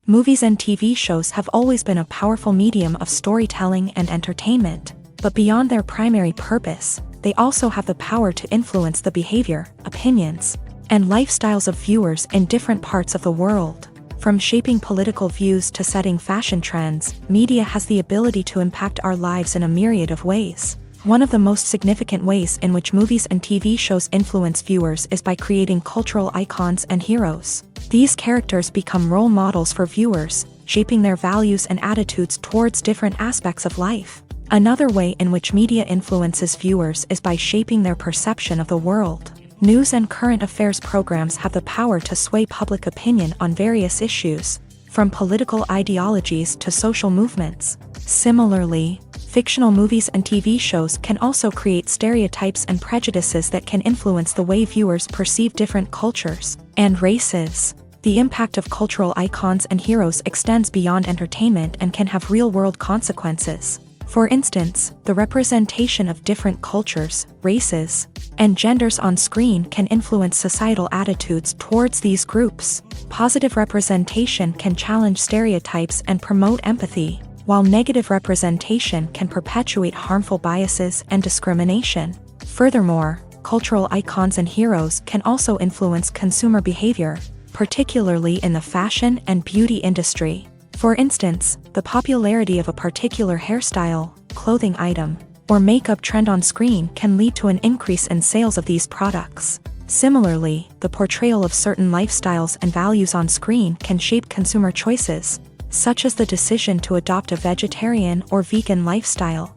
S1: Movies and TV shows have always been a powerful medium of storytelling and entertainment, but beyond their primary purpose, they also have the power to influence the behavior, opinions, and lifestyles of viewers in different parts of the world. From shaping political views to setting fashion trends, media has the ability to impact our lives in a myriad of ways. One of the most significant ways in which movies and TV shows influence viewers is by creating cultural icons and heroes. These characters become role models for viewers, shaping their values and attitudes towards different aspects of life. Another way in which media influences viewers is by shaping their perception of the world. News and current affairs programs have the power to sway public opinion on various issues, from political ideologies to social movements. Similarly, fictional movies and TV shows can also create stereotypes and prejudices that can influence the way viewers perceive different cultures and races. The impact of cultural icons and heroes extends beyond entertainment and can have real-world consequences. For instance, the representation of different cultures, races, and genders on screen can influence societal attitudes towards these groups. Positive representation can challenge stereotypes and promote empathy, while negative representation can perpetuate harmful biases and discrimination. Furthermore, cultural icons and heroes can also influence consumer behavior, particularly in the fashion and beauty industry. For instance, the popularity of a particular hairstyle, clothing item, or makeup trend on screen can lead to an increase in sales of these products. Similarly, the portrayal of certain lifestyles and values on screen can shape consumer choices, such as the decision to adopt a vegetarian or vegan lifestyle.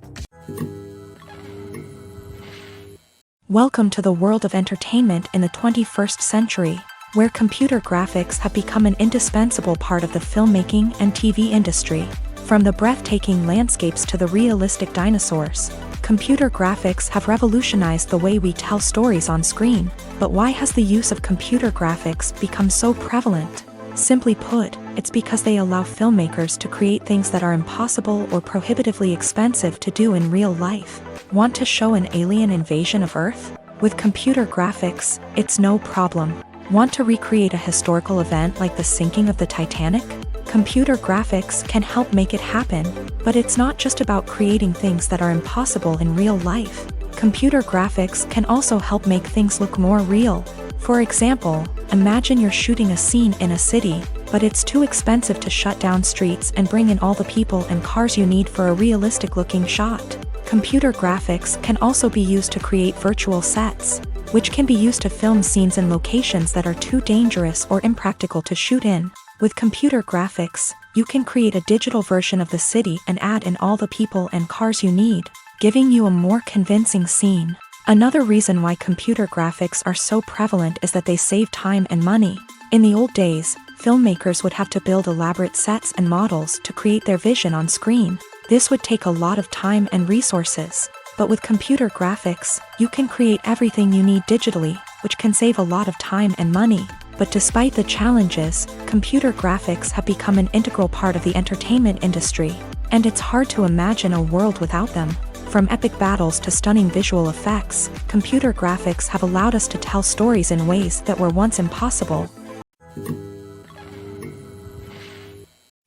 S1: Welcome to the world of entertainment in the 21st century, where computer graphics have become an indispensable part of the filmmaking and TV industry. From the breathtaking landscapes to the realistic dinosaurs, computer graphics have revolutionized the way we tell stories on screen. But why has the use of computer graphics become so prevalent? Simply put, it's because they allow filmmakers to create things that are impossible or prohibitively expensive to do in real life. Want to show an alien invasion of Earth? With computer graphics, it's no problem. Want to recreate a historical event like the sinking of the Titanic? Computer graphics can help make it happen, but it's not just about creating things that are impossible in real life. Computer graphics can also help make things look more real. For example, imagine you're shooting a scene in a city, but it's too expensive to shut down streets and bring in all the people and cars you need for a realistic-looking shot. Computer graphics can also be used to create virtual sets, which can be used to film scenes in locations that are too dangerous or impractical to shoot in. With computer graphics, you can create a digital version of the city and add in all the people and cars you need, giving you a more convincing scene. Another reason why computer graphics are so prevalent is that they save time and money. In the old days, filmmakers would have to build elaborate sets and models to create their vision on screen. This would take a lot of time and resources. But with computer graphics, you can create everything you need digitally, which can save a lot of time and money. But despite the challenges, computer graphics have become an integral part of the entertainment industry, and it's hard to imagine a world without them. From epic battles to stunning visual effects, computer graphics have allowed us to tell stories in ways that were once impossible.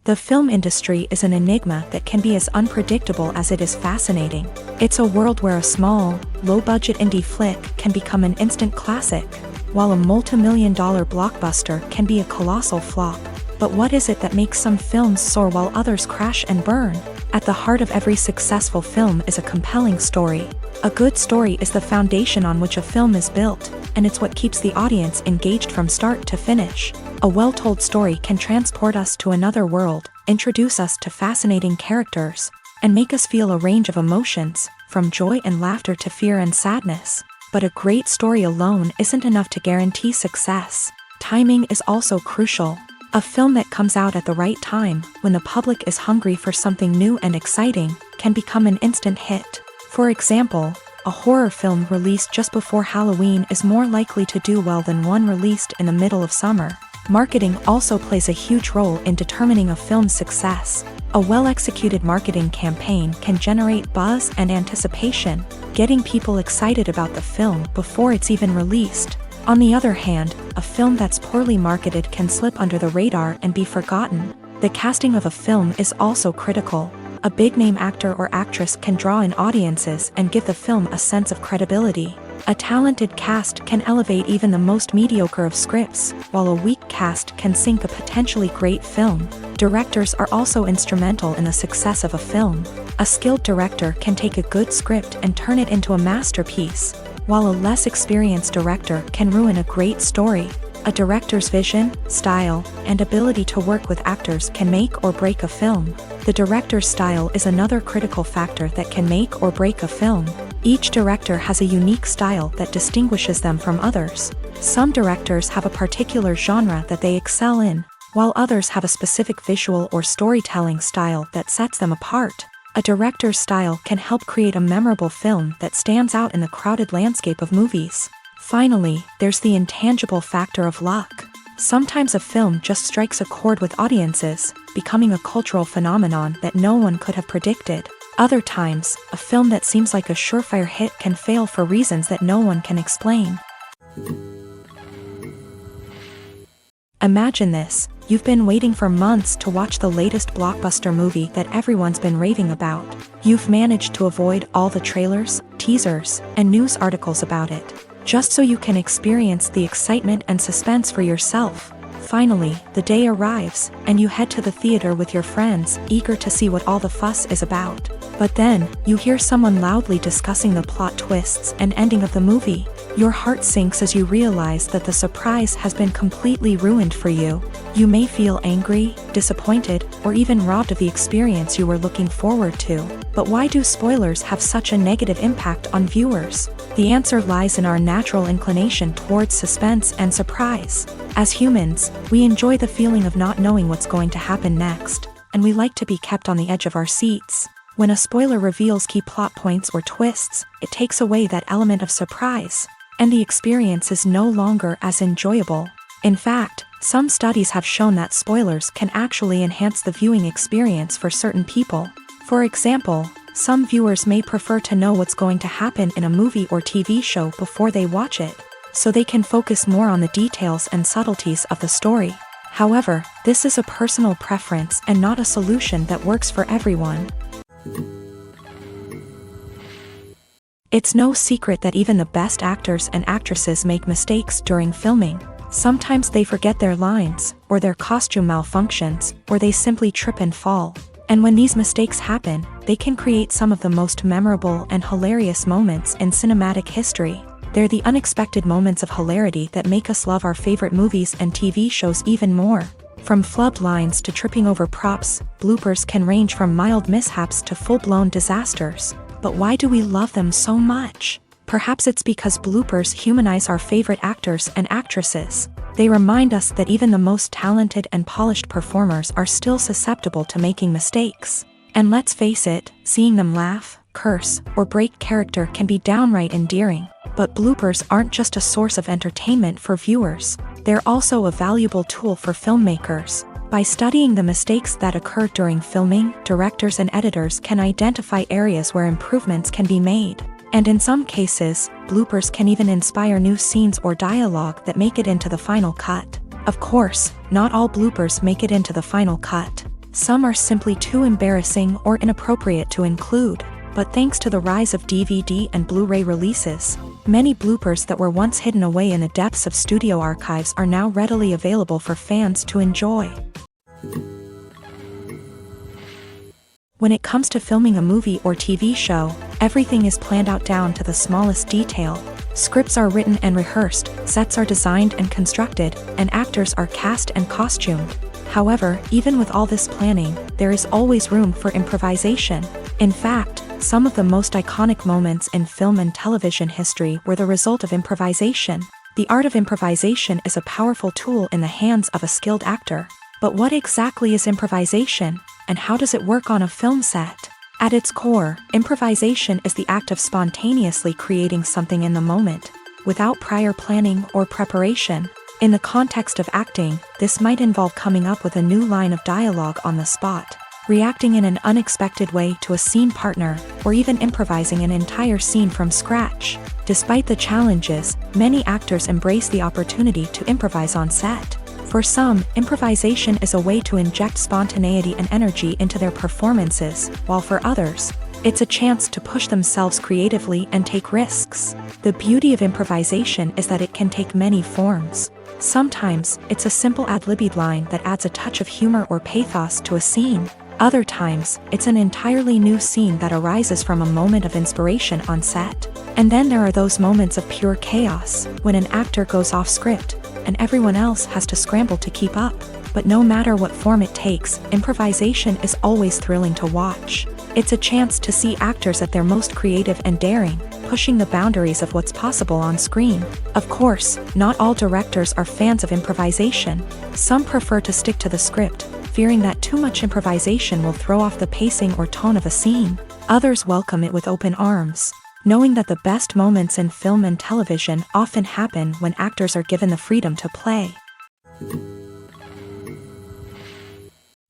S1: The film industry is an enigma that can be as unpredictable as it is fascinating. It's a world where a small, low-budget indie flick can become an instant classic, while a multi-million-dollar blockbuster can be a colossal flop. But what is it that makes some films soar while others crash and burn? At the heart of every successful film is a compelling story. A good story is the foundation on which a film is built, and it's what keeps the audience engaged from start to finish. A well-told story can transport us to another world, introduce us to fascinating characters, and make us feel a range of emotions, from joy and laughter to fear and sadness. But a great story alone isn't enough to guarantee success. Timing is also crucial. A film that comes out at the right time, when the public is hungry for something new and exciting, can become an instant hit. For example, a horror film released just before Halloween is more likely to do well than one released in the middle of summer. Marketing also plays a huge role in determining a film's success. A well-executed marketing campaign can generate buzz and anticipation, getting people excited about the film before it's even released. On the other hand, a film that's poorly marketed can slip under the radar and be forgotten. The casting of a film is also critical. A big-name actor or actress can draw in audiences and give the film a sense of credibility. A talented cast can elevate even the most mediocre of scripts, while a weak cast can sink a potentially great film. Directors are also instrumental in the success of a film. A skilled director can take a good script and turn it into a masterpiece, while a less experienced director can ruin a great story. A director's vision, style, and ability to work with actors can make or break a film. The director's style is another critical factor that can make or break a film. Each director has a unique style that distinguishes them from others. Some directors have a particular genre that they excel in, while others have a specific visual or storytelling style that sets them apart. A director's style can help create a memorable film that stands out in the crowded landscape of movies. Finally, there's the intangible factor of luck. Sometimes a film just strikes a chord with audiences, becoming a cultural phenomenon that no one could have predicted. Other times, a film that seems like a surefire hit can fail for reasons that no one can explain. Imagine this: you've been waiting for months to watch the latest blockbuster movie that everyone's been raving about. You've managed to avoid all the trailers, teasers, and news articles about it, just so you can experience the excitement and suspense for yourself. Finally, the day arrives, and you head to the theater with your friends, eager to see what all the fuss is about. But then, you hear someone loudly discussing the plot twists and ending of the movie. Your heart sinks as you realize that the surprise has been completely ruined for you. You may feel angry, disappointed, or even robbed of the experience you were looking forward to. But why do spoilers have such a negative impact on viewers? The answer lies in our natural inclination towards suspense and surprise. As humans, we enjoy the feeling of not knowing what's going to happen next. and we like to be kept on the edge of our seats. When a spoiler reveals key plot points or twists, it takes away that element of surprise, and the experience is no longer as enjoyable. In fact, some studies have shown that spoilers can actually enhance the viewing experience for certain people. For example, some viewers may prefer to know what's going to happen in a movie or TV show before they watch it, so they can focus more on the details and subtleties of the story. However, this is a personal preference and not a solution that works for everyone. It's no secret that even the best actors and actresses make mistakes during filming. Sometimes they forget their lines, or their costume malfunctions, or they simply trip and fall. And when these mistakes happen, they can create some of the most memorable and hilarious moments in cinematic history. They're the unexpected moments of hilarity that make us love our favorite movies and TV shows even more. From flubbed lines to tripping over props, bloopers can range from mild mishaps to full-blown disasters. But why do we love them so much? Perhaps it's because bloopers humanize our favorite actors and actresses. They remind us that even the most talented and polished performers are still susceptible to making mistakes. And let's face it, seeing them laugh, curse, or break character can be downright endearing. But bloopers aren't just a source of entertainment for viewers. They're also a valuable tool for filmmakers. By studying the mistakes that occur during filming, directors and editors can identify areas where improvements can be made. And in some cases, bloopers can even inspire new scenes or dialogue that make it into the final cut. Of course, not all bloopers make it into the final cut. Some are simply too embarrassing or inappropriate to include. But thanks to the rise of DVD and Blu-ray releases, many bloopers that were once hidden away in the depths of studio archives are now readily available for fans to enjoy. When it comes to filming a movie or TV show, everything is planned out down to the smallest detail. Scripts are written and rehearsed, sets are designed and constructed, and actors are cast and costumed. However, even with all this planning, there is always room for improvisation. In fact, some of the most iconic moments in film and television history were the result of improvisation. The art of improvisation is a powerful tool in the hands of a skilled actor. But what exactly is improvisation, and how does it work on a film set? At its core, improvisation is the act of spontaneously creating something in the moment, without prior planning or preparation. In the context of acting, this might involve coming up with a new line of dialogue on the spot, reacting in an unexpected way to a scene partner, or even improvising an entire scene from scratch. Despite the challenges, many actors embrace the opportunity to improvise on set. For some, improvisation is a way to inject spontaneity and energy into their performances, while for others, it's a chance to push themselves creatively and take risks. The beauty of improvisation is that it can take many forms. Sometimes, it's a simple ad-libbed line that adds a touch of humor or pathos to a scene. Other times, it's an entirely new scene that arises from a moment of inspiration on set. And then there are those moments of pure chaos, when an actor goes off script, and everyone else has to scramble to keep up. But no matter what form it takes, improvisation is always thrilling to watch. It's a chance to see actors at their most creative and daring, pushing the boundaries of what's possible on screen. Of course, not all directors are fans of improvisation. Some prefer to stick to the script, fearing that too much improvisation will throw off the pacing or tone of a scene. Others welcome it with open arms, knowing that the best moments in film and television often happen when actors are given the freedom to play.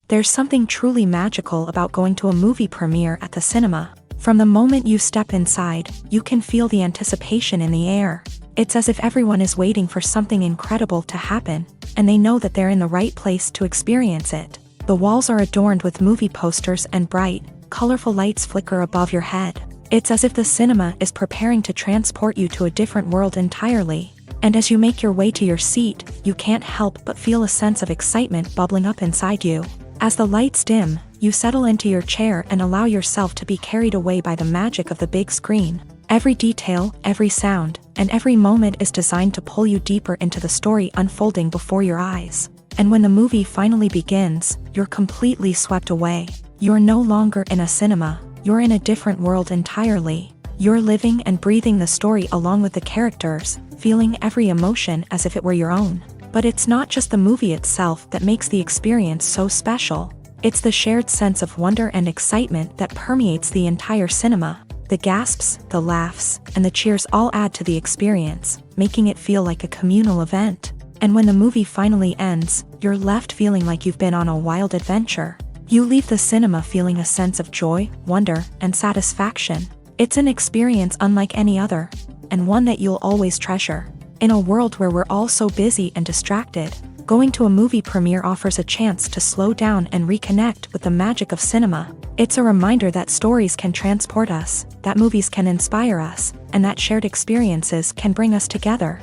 S1: There's something truly magical about going to a movie premiere at the cinema. From the moment you step inside, you can feel the anticipation in the air. It's as if everyone is waiting for something incredible to happen, and they know that they're in the right place to experience it. The walls are adorned with movie posters and bright, colorful lights flicker above your head. It's as if the cinema is preparing to transport you to a different world entirely. And as you make your way to your seat, you can't help but feel a sense of excitement bubbling up inside you. As the lights dim, you settle into your chair and allow yourself to be carried away by the magic of the big screen. Every detail, every sound, and every moment is designed to pull you deeper into the story unfolding before your eyes. And when the movie finally begins, you're completely swept away. You're no longer in a cinema. You're in a different world entirely. You're living and breathing the story along with the characters, feeling every emotion as if it were your own. But it's not just the movie itself that makes the experience so special. It's the shared sense of wonder and excitement that permeates the entire cinema. The gasps, the laughs, and the cheers all add to the experience, making it feel like a communal event. And when the movie finally ends, you're left feeling like you've been on a wild adventure. You leave the cinema feeling a sense of joy, wonder, and satisfaction. It's an experience unlike any other, and one that you'll always treasure. In a world where we're all so busy and distracted, going to a movie premiere offers a chance to slow down and reconnect with the magic of cinema. It's a reminder that stories can transport us, that movies can inspire us, and that shared experiences can bring us together.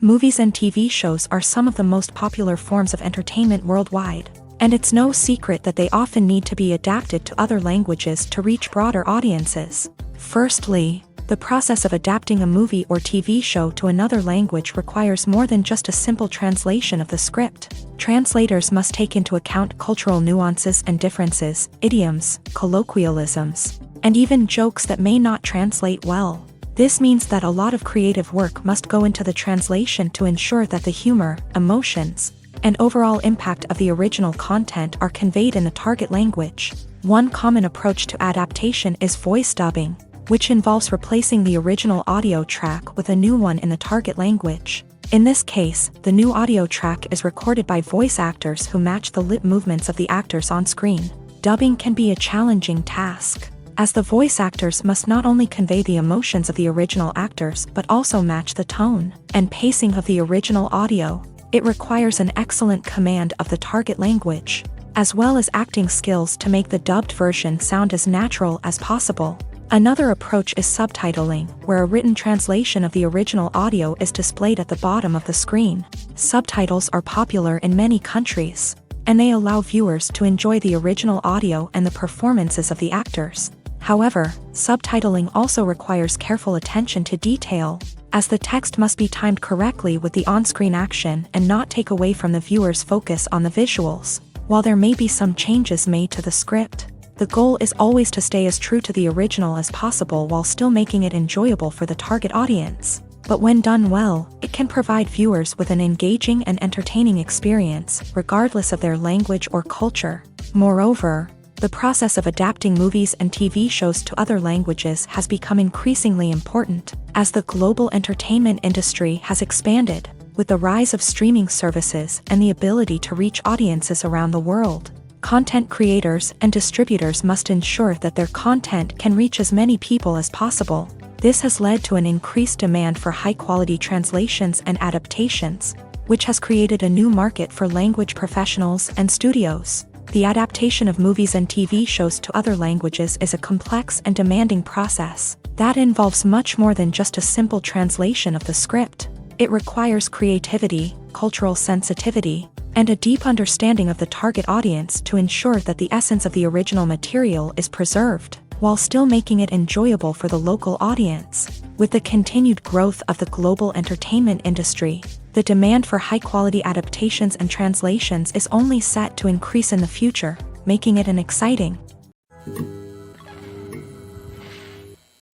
S1: Movies and TV shows are some of the most popular forms of entertainment worldwide, and it's no secret that they often need to be adapted to other languages to reach broader audiences. Firstly, the process of adapting a movie or TV show to another language requires more than just a simple translation of the script. Translators must take into account cultural nuances and differences, idioms, colloquialisms, and even jokes that may not translate well. This means that a lot of creative work must go into the translation to ensure that the humor, emotions, and overall impact of the original content are conveyed in the target language. One common approach to adaptation is voice dubbing, which involves replacing the original audio track with a new one in the target language. In this case, the new audio track is recorded by voice actors who match the lip movements of the actors on screen. Dubbing can be a challenging task, as the voice actors must not only convey the emotions of the original actors but also match the tone and pacing of the original audio. It requires an excellent command of the target language, as well as acting skills to make the dubbed version sound as natural as possible. Another approach is subtitling, where a written translation of the original audio is displayed at the bottom of the screen. Subtitles are popular in many countries, and they allow viewers to enjoy the original audio and the performances of the actors. However, subtitling also requires careful attention to detail, as the text must be timed correctly with the on-screen action and not take away from the viewer's focus on the visuals. While there may be some changes made to the script, the goal is always to stay as true to the original as possible while still making it enjoyable for the target audience. But when done well, it can provide viewers with an engaging and entertaining experience, regardless of their language or culture. Moreover, the process of adapting movies and TV shows to other languages has become increasingly important, as the global entertainment industry has expanded, with the rise of streaming services and the ability to reach audiences around the world. Content creators and distributors must ensure that their content can reach as many people as possible. This has led to an increased demand for high-quality translations and adaptations, which has created a new market for language professionals and studios. The adaptation of movies and TV shows to other languages is a complex and demanding process that involves much more than just a simple translation of the script. It requires creativity, cultural sensitivity, and a deep understanding of the target audience to ensure that the essence of the original material is preserved, while still making it enjoyable for the local audience. With the continued growth of the global entertainment industry, the demand for high-quality adaptations and translations is only set to increase in the future, making it an exciting.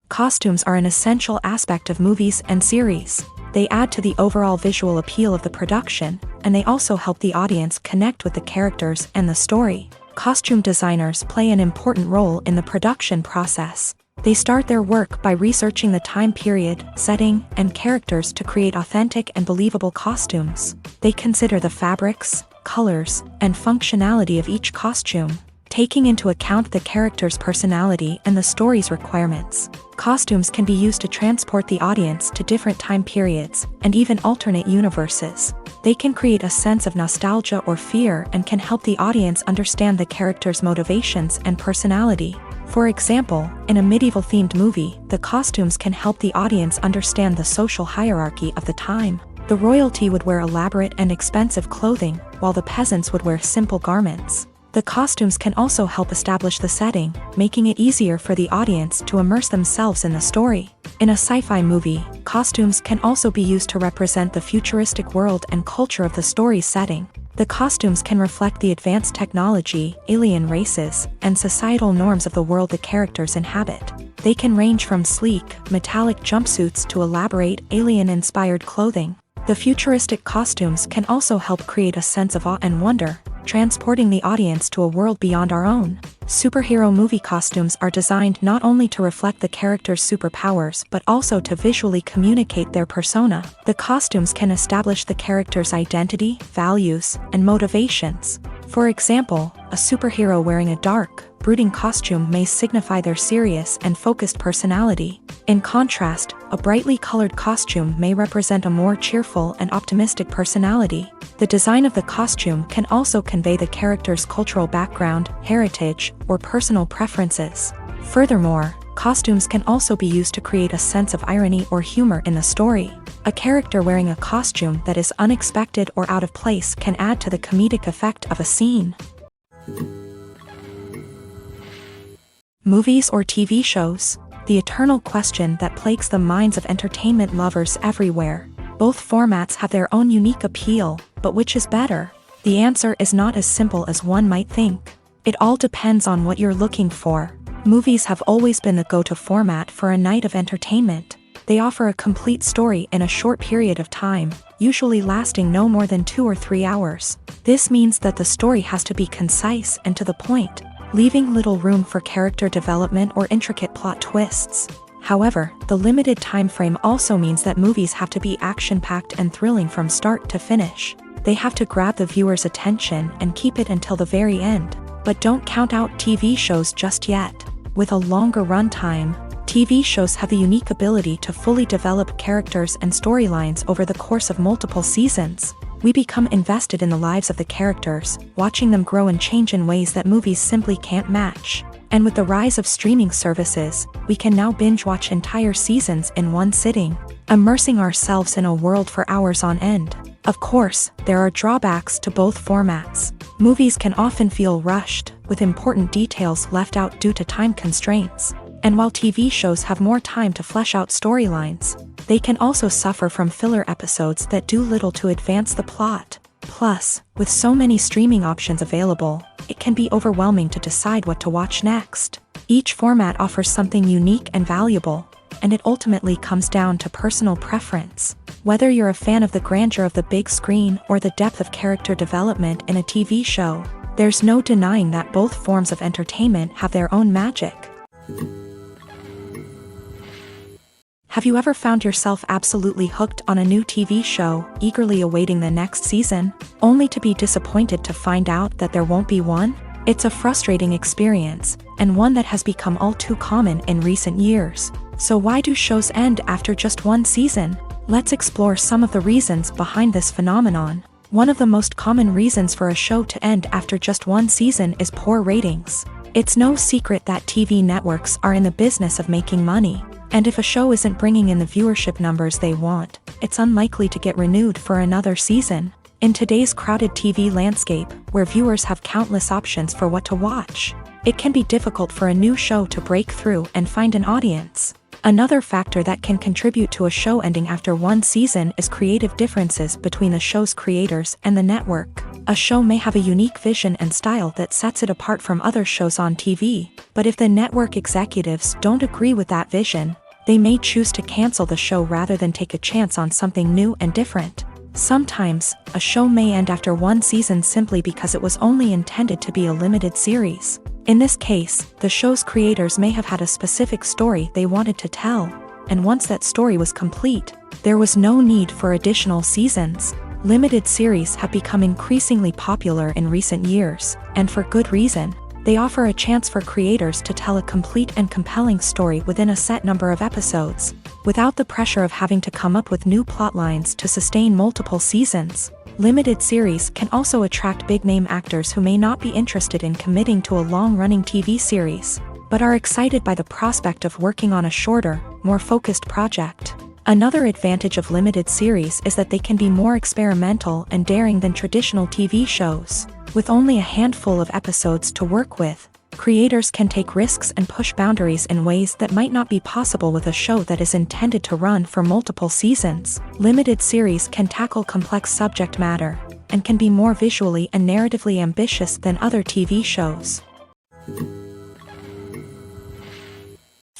S1: Costumes are an essential aspect of movies and series. They add to the overall visual appeal of the production, and they also help the audience connect with the characters and the story. Costume designers play an important role in the production process. They start their work by researching the time period, setting, and characters to create authentic and believable costumes. They consider the fabrics, colors, and functionality of each costume, taking into account the character's personality and the story's requirements. Costumes can be used to transport the audience to different time periods and even alternate universes. They can create a sense of nostalgia or fear and can help the audience understand the character's motivations and personality. For example, in a medieval-themed movie, the costumes can help the audience understand the social hierarchy of the time. The royalty would wear elaborate and expensive clothing, while the peasants would wear simple garments. The costumes can also help establish the setting, making it easier for the audience to immerse themselves in the story. In a sci-fi movie, costumes can also be used to represent the futuristic world and culture of the story's setting. The costumes can reflect the advanced technology, alien races, and societal norms of the world the characters inhabit. They can range from sleek, metallic jumpsuits to elaborate, alien-inspired clothing. The futuristic costumes can also help create a sense of awe and wonder, transporting the audience to a world beyond our own. Superhero movie costumes are designed not only to reflect the character's superpowers but also to visually communicate their persona. The costumes can establish the character's identity, values, and motivations. For example, a superhero wearing a dark, brooding costume may signify their serious and focused personality. In contrast, a brightly colored costume may represent a more cheerful and optimistic personality. The design of the costume can also convey the character's cultural background, heritage, or personal preferences. Furthermore, costumes can also be used to create a sense of irony or humor in the story. A character wearing a costume that is unexpected or out of place can add to the comedic effect of a scene. Movies or TV shows? The eternal question that plagues the minds of entertainment lovers everywhere. Both formats have their own unique appeal, but which is better? The answer is not as simple as one might think. It all depends on what you're looking for. Movies have always been the go-to format for a night of entertainment. They offer a complete story in a short period of time, usually lasting no more than 2 or 3 hours. This means that the story has to be concise and to the point, leaving little room for character development or intricate plot twists. However, the limited time frame also means that movies have to be action-packed and thrilling from start to finish. They have to grab the viewer's attention and keep it until the very end. But don't count out TV shows just yet. With a longer runtime, TV shows have the unique ability to fully develop characters and storylines over the course of multiple seasons. We become invested in the lives of the characters, watching them grow and change in ways that movies simply can't match. And with the rise of streaming services, we can now binge-watch entire seasons in one sitting, immersing ourselves in a world for hours on end. Of course, there are drawbacks to both formats. Movies can often feel rushed, with important details left out due to time constraints. And while TV shows have more time to flesh out storylines, they can also suffer from filler episodes that do little to advance the plot. Plus, with so many streaming options available, it can be overwhelming to decide what to watch next. Each format offers something unique and valuable, and it ultimately comes down to personal preference. Whether you're a fan of the grandeur of the big screen or the depth of character development in a TV show, there's no denying that both forms of entertainment have their own magic. Have you ever found yourself absolutely hooked on a new TV show, eagerly awaiting the next season, only to be disappointed to find out that there won't be one? It's a frustrating experience, and one that has become all too common in recent years. So why do shows end after just one season? Let's explore some of the reasons behind this phenomenon. One of the most common reasons for a show to end after just one season is poor ratings. It's no secret that TV networks are in the business of making money. And if a show isn't bringing in the viewership numbers they want, it's unlikely to get renewed for another season. In today's crowded TV landscape, where viewers have countless options for what to watch, it can be difficult for a new show to break through and find an audience. Another factor that can contribute to a show ending after one season is creative differences between the show's creators and the network. A show may have a unique vision and style that sets it apart from other shows on TV, but if the network executives don't agree with that vision, they may choose to cancel the show rather than take a chance on something new and different. Sometimes, a show may end after one season simply because it was only intended to be a limited series. In this case, the show's creators may have had a specific story they wanted to tell, and once that story was complete, there was no need for additional seasons. Limited series have become increasingly popular in recent years, and for good reason. They offer a chance for creators to tell a complete and compelling story within a set number of episodes, without the pressure of having to come up with new plotlines to sustain multiple seasons. Limited series can also attract big-name actors who may not be interested in committing to a long-running TV series, but are excited by the prospect of working on a shorter, more focused project. Another advantage of limited series is that they can be more experimental and daring than traditional TV shows. With only a handful of episodes to work with, creators can take risks and push boundaries in ways that might not be possible with a show that is intended to run for multiple seasons. Limited series can tackle complex subject matter, and can be more visually and narratively ambitious than other TV shows.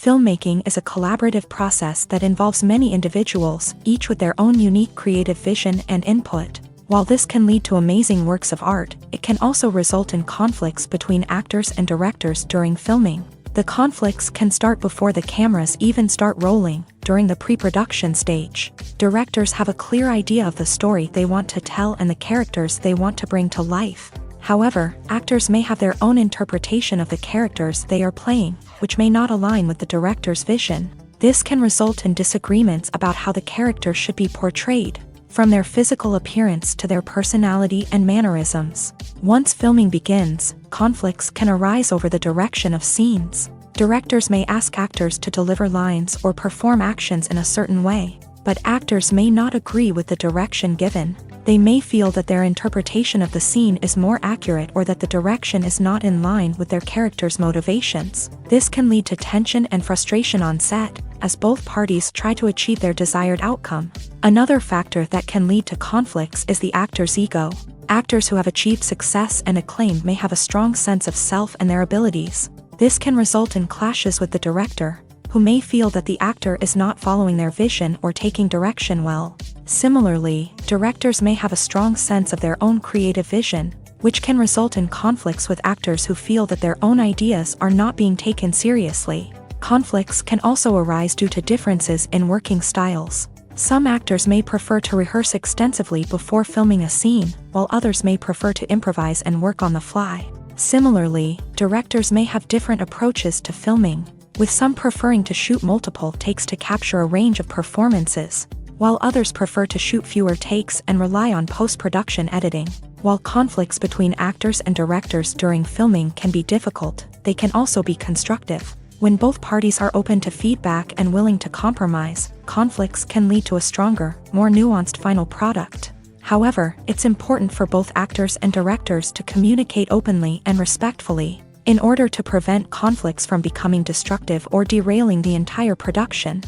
S1: Filmmaking is a collaborative process that involves many individuals, each with their own unique creative vision and input. While this can lead to amazing works of art, it can also result in conflicts between actors and directors during filming. The conflicts can start before the cameras even start rolling, during the pre-production stage. Directors have a clear idea of the story they want to tell and the characters they want to bring to life. However, actors may have their own interpretation of the characters they are playing, which may not align with the director's vision. This can result in disagreements about how the character should be portrayed, from their physical appearance to their personality and mannerisms. Once filming begins, conflicts can arise over the direction of scenes. Directors may ask actors to deliver lines or perform actions in a certain way, but actors may not agree with the direction given. They may feel that their interpretation of the scene is more accurate or that the direction is not in line with their character's motivations. This can lead to tension and frustration on set, as both parties try to achieve their desired outcome. Another factor that can lead to conflicts is the actor's ego. Actors who have achieved success and acclaim may have a strong sense of self and their abilities. This can result in clashes with the director, who may feel that the actor is not following their vision or taking direction well. Similarly, directors may have a strong sense of their own creative vision, which can result in conflicts with actors who feel that their own ideas are not being taken seriously. Conflicts can also arise due to differences in working styles. Some actors may prefer to rehearse extensively before filming a scene, while others may prefer to improvise and work on the fly. Similarly, directors may have different approaches to filming, with some preferring to shoot multiple takes to capture a range of performances, while others prefer to shoot fewer takes and rely on post-production editing. While conflicts between actors and directors during filming can be difficult, they can also be constructive. When both parties are open to feedback and willing to compromise, conflicts can lead to a stronger, more nuanced final product. However, it's important for both actors and directors to communicate openly and respectfully, in order to prevent conflicts from becoming destructive or derailing the entire production.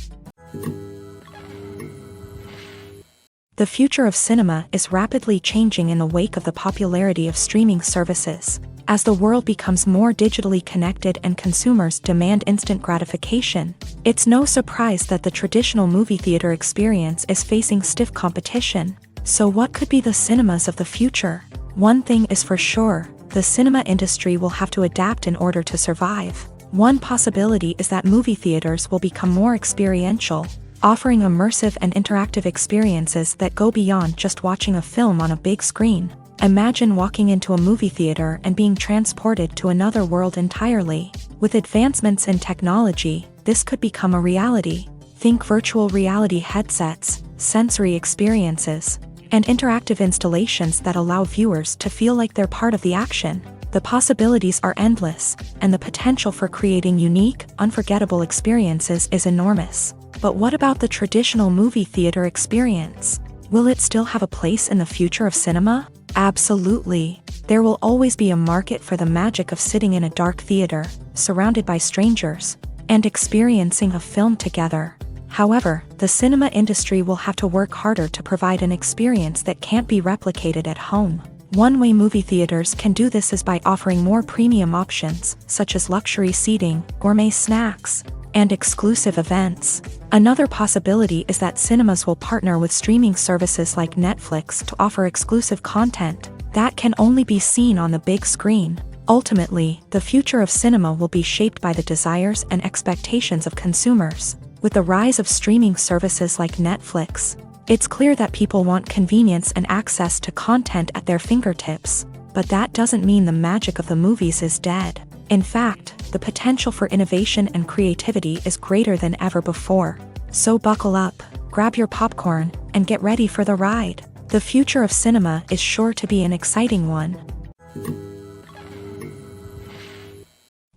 S1: The future of cinema is rapidly changing in the wake of the popularity of streaming services. As the world becomes more digitally connected and consumers demand instant gratification, it's no surprise that the traditional movie theater experience is facing stiff competition. So what could be the cinemas of the future? One thing is for sure, the cinema industry will have to adapt in order to survive. One possibility is that movie theaters will become more experiential, offering immersive and interactive experiences that go beyond just watching a film on a big screen. Imagine walking into a movie theater and being transported to another world entirely. With advancements in technology, this could become a reality. Think virtual reality headsets, sensory experiences, and interactive installations that allow viewers to feel like they're part of the action. The possibilities are endless, and the potential for creating unique, unforgettable experiences is enormous. But what about the traditional movie theater experience? Will it still have a place in the future of cinema? Absolutely. There will always be a market for the magic of sitting in a dark theater, surrounded by strangers, and experiencing a film together. However, the cinema industry will have to work harder to provide an experience that can't be replicated at home. One way movie theaters can do this is by offering more premium options, such as luxury seating, gourmet snacks, and exclusive events. Another possibility is that cinemas will partner with streaming services like Netflix to offer exclusive content that can only be seen on the big screen. Ultimately, the future of cinema will be shaped by the desires and expectations of consumers. With the rise of streaming services like Netflix, it's clear that people want convenience and access to content at their fingertips. But that doesn't mean the magic of the movies is dead. In fact, the potential for innovation and creativity is greater than ever before. So buckle up, grab your popcorn, and get ready for the ride. The future of cinema is sure to be an exciting one.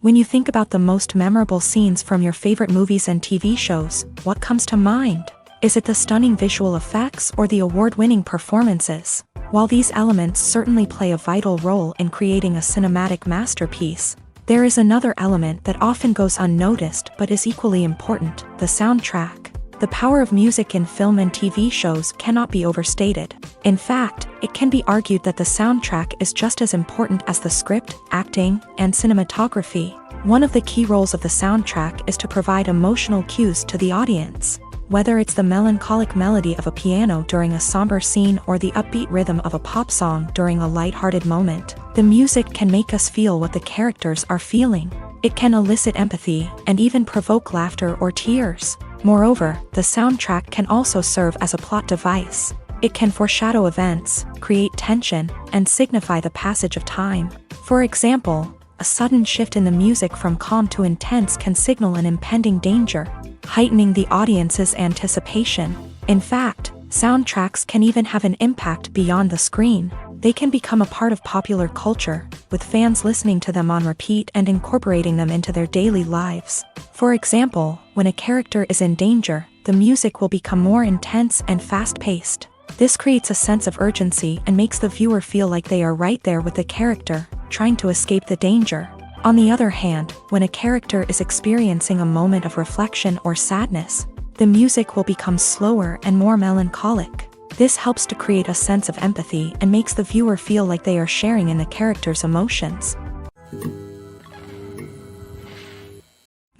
S1: When you think about the most memorable scenes from your favorite movies and TV shows, what comes to mind? Is it the stunning visual effects or the award-winning performances? While these elements certainly play a vital role in creating a cinematic masterpiece, there is another element that often goes unnoticed but is equally important: the soundtrack. The power of music in film and TV shows cannot be overstated. In fact, it can be argued that the soundtrack is just as important as the script, acting, and cinematography. One of the key roles of the soundtrack is to provide emotional cues to the audience. Whether it's the melancholic melody of a piano during a somber scene or the upbeat rhythm of a pop song during a lighthearted moment, the music can make us feel what the characters are feeling. It can elicit empathy and even provoke laughter or tears. Moreover, the soundtrack can also serve as a plot device. It can foreshadow events, create tension, and signify the passage of time. For example, a sudden shift in the music from calm to intense can signal an impending danger, heightening the audience's anticipation. In fact, soundtracks can even have an impact beyond the screen. They can become a part of popular culture, with fans listening to them on repeat and incorporating them into their daily lives. For example, when a character is in danger, the music will become more intense and fast-paced. This creates a sense of urgency and makes the viewer feel like they are right there with the character, trying to escape the danger. On the other hand, when a character is experiencing a moment of reflection or sadness, the music will become slower and more melancholic. This helps to create a sense of empathy and makes the viewer feel like they are sharing in the character's emotions.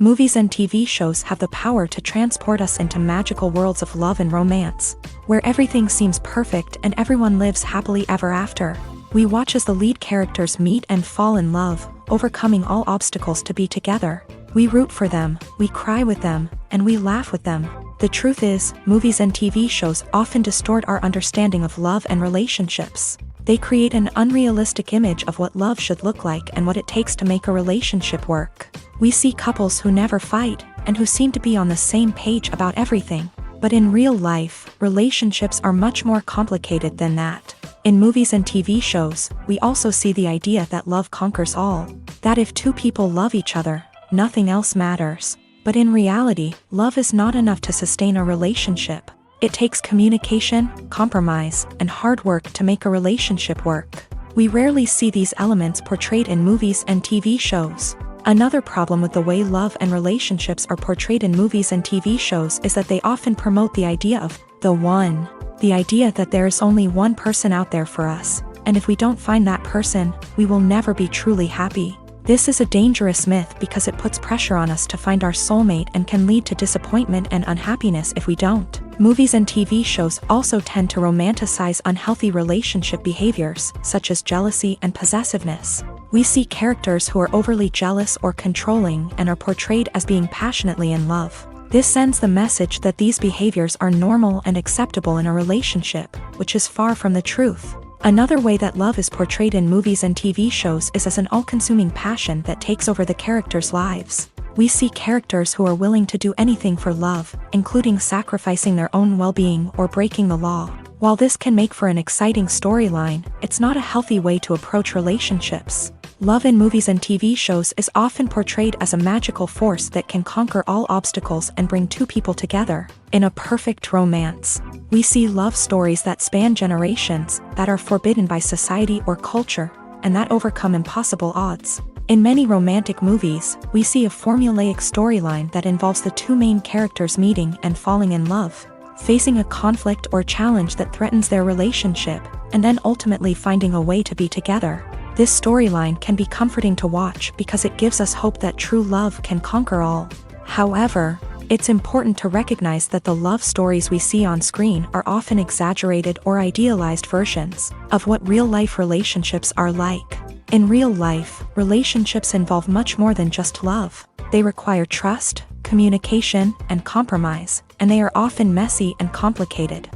S1: Movies and TV shows have the power to transport us into magical worlds of love and romance, where everything seems perfect and everyone lives happily ever after. We watch as the lead characters meet and fall in love, overcoming all obstacles to be together. We root for them, we cry with them, and we laugh with them. The truth is, movies and TV shows often distort our understanding of love and relationships. They create an unrealistic image of what love should look like and what it takes to make a relationship work. We see couples who never fight, and who seem to be on the same page about everything. But in real life, relationships are much more complicated than that. In movies and TV shows, we also see the idea that love conquers all. That if two people love each other, nothing else matters. But in reality, love is not enough to sustain a relationship. It takes communication, compromise, and hard work to make a relationship work. We rarely see these elements portrayed in movies and TV shows. Another problem with the way love and relationships are portrayed in movies and TV shows is that they often promote the idea of the one. The idea that there is only one person out there for us, and if we don't find that person, we will never be truly happy. This is a dangerous myth because it puts pressure on us to find our soulmate and can lead to disappointment and unhappiness if we don't. Movies and TV shows also tend to romanticize unhealthy relationship behaviors, such as jealousy and possessiveness. We see characters who are overly jealous or controlling and are portrayed as being passionately in love. This sends the message that these behaviors are normal and acceptable in a relationship, which is far from the truth. Another way that love is portrayed in movies and TV shows is as an all-consuming passion that takes over the characters' lives. We see characters who are willing to do anything for love, including sacrificing their own well-being or breaking the law. While this can make for an exciting storyline, it's not a healthy way to approach relationships. Love in movies and TV shows is often portrayed as a magical force that can conquer all obstacles and bring two people together in a perfect romance. We see love stories that span generations, that are forbidden by society or culture, and that overcome impossible odds. In many romantic movies, we see a formulaic storyline that involves the two main characters meeting and falling in love, facing a conflict or challenge that threatens their relationship, and then ultimately finding a way to be together. This storyline can be comforting to watch because it gives us hope that true love can conquer all. However, it's important to recognize that the love stories we see on screen are often exaggerated or idealized versions of what real-life relationships are like. In real life, relationships involve much more than just love. They require trust, communication, and compromise, and they are often messy and complicated.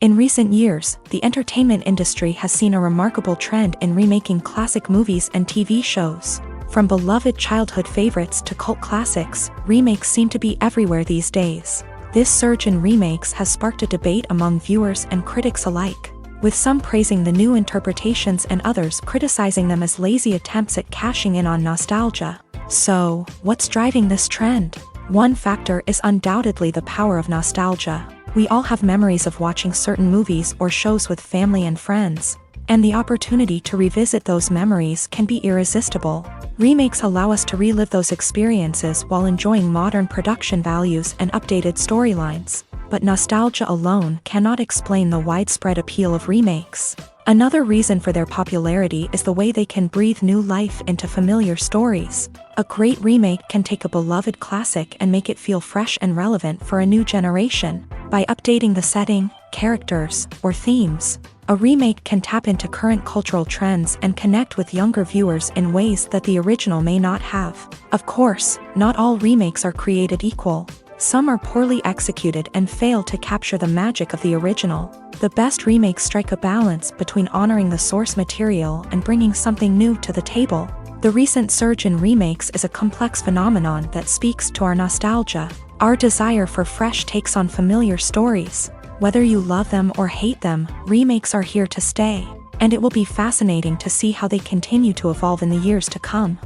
S1: In recent years, the entertainment industry has seen a remarkable trend in remaking classic movies and TV shows. From beloved childhood favorites to cult classics, remakes seem to be everywhere these days. This surge in remakes has sparked a debate among viewers and critics alike, with some praising the new interpretations and others criticizing them as lazy attempts at cashing in on nostalgia. So, what's driving this trend? One factor is undoubtedly the power of nostalgia. We all have memories of watching certain movies or shows with family and friends, and the opportunity to revisit those memories can be irresistible. Remakes allow us to relive those experiences while enjoying modern production values and updated storylines. But nostalgia alone cannot explain the widespread appeal of remakes. Another reason for their popularity is the way they can breathe new life into familiar stories. A great remake can take a beloved classic and make it feel fresh and relevant for a new generation. By updating the setting, characters, or themes, a remake can tap into current cultural trends and connect with younger viewers in ways that the original may not have. Of course, not all remakes are created equal. Some are poorly executed and fail to capture the magic of the original. The best remakes strike a balance between honoring the source material and bringing something new to the table. The recent surge in remakes is a complex phenomenon that speaks to our nostalgia, our desire for fresh takes on familiar stories. Whether you love them or hate them, remakes are here to stay, and it will be fascinating to see how they continue to evolve in the years to come.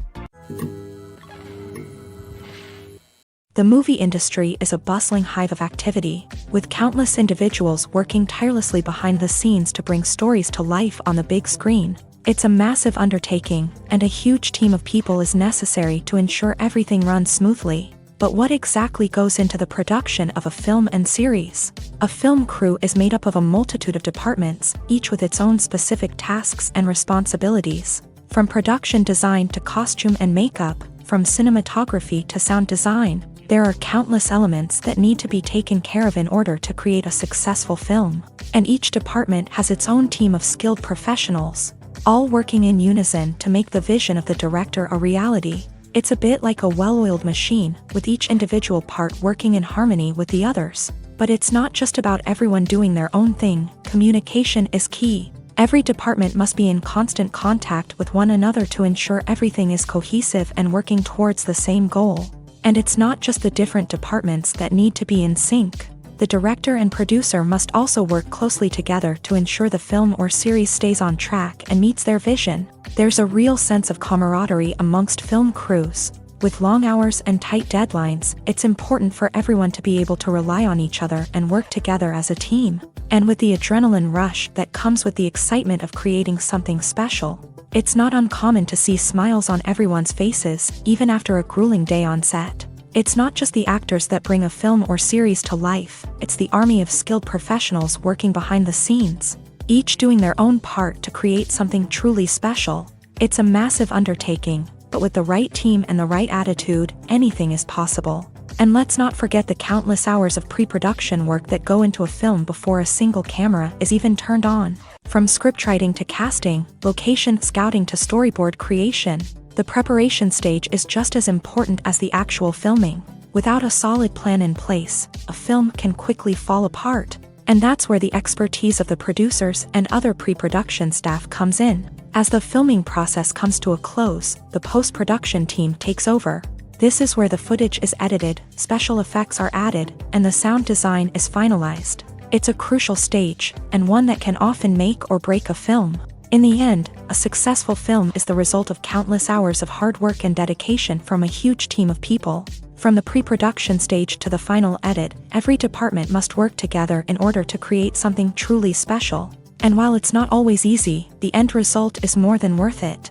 S1: The movie industry is a bustling hive of activity, with countless individuals working tirelessly behind the scenes to bring stories to life on the big screen. It's a massive undertaking, and a huge team of people is necessary to ensure everything runs smoothly. But what exactly goes into the production of a film and series? A film crew is made up of a multitude of departments, each with its own specific tasks and responsibilities. From production design to costume and makeup, from cinematography to sound design, there are countless elements that need to be taken care of in order to create a successful film. And each department has its own team of skilled professionals, all working in unison to make the vision of the director a reality. It's a bit like a well-oiled machine, with each individual part working in harmony with the others. But it's not just about everyone doing their own thing. Communication is key. Every department must be in constant contact with one another to ensure everything is cohesive and working towards the same goal. And it's not just the different departments that need to be in sync. The director and producer must also work closely together to ensure the film or series stays on track and meets their vision. There's a real sense of camaraderie amongst film crews. With long hours and tight deadlines, it's important for everyone to be able to rely on each other and work together as a team. And with the adrenaline rush that comes with the excitement of creating something special, it's not uncommon to see smiles on everyone's faces, even after a grueling day on set. It's not just the actors that bring a film or series to life, it's the army of skilled professionals working behind the scenes, each doing their own part to create something truly special. It's a massive undertaking, but with the right team and the right attitude, anything is possible. And let's not forget the countless hours of pre-production work that go into a film before a single camera is even turned on. From scriptwriting to casting, location scouting to storyboard creation, the preparation stage is just as important as the actual filming. Without a solid plan in place, a film can quickly fall apart. And that's where the expertise of the producers and other pre-production staff comes in. As the filming process comes to a close, the post-production team takes over. This is where the footage is edited, special effects are added, and the sound design is finalized. It's a crucial stage, and one that can often make or break a film. In the end, a successful film is the result of countless hours of hard work and dedication from a huge team of people. From the pre-production stage to the final edit, every department must work together in order to create something truly special. And while it's not always easy, the end result is more than worth it.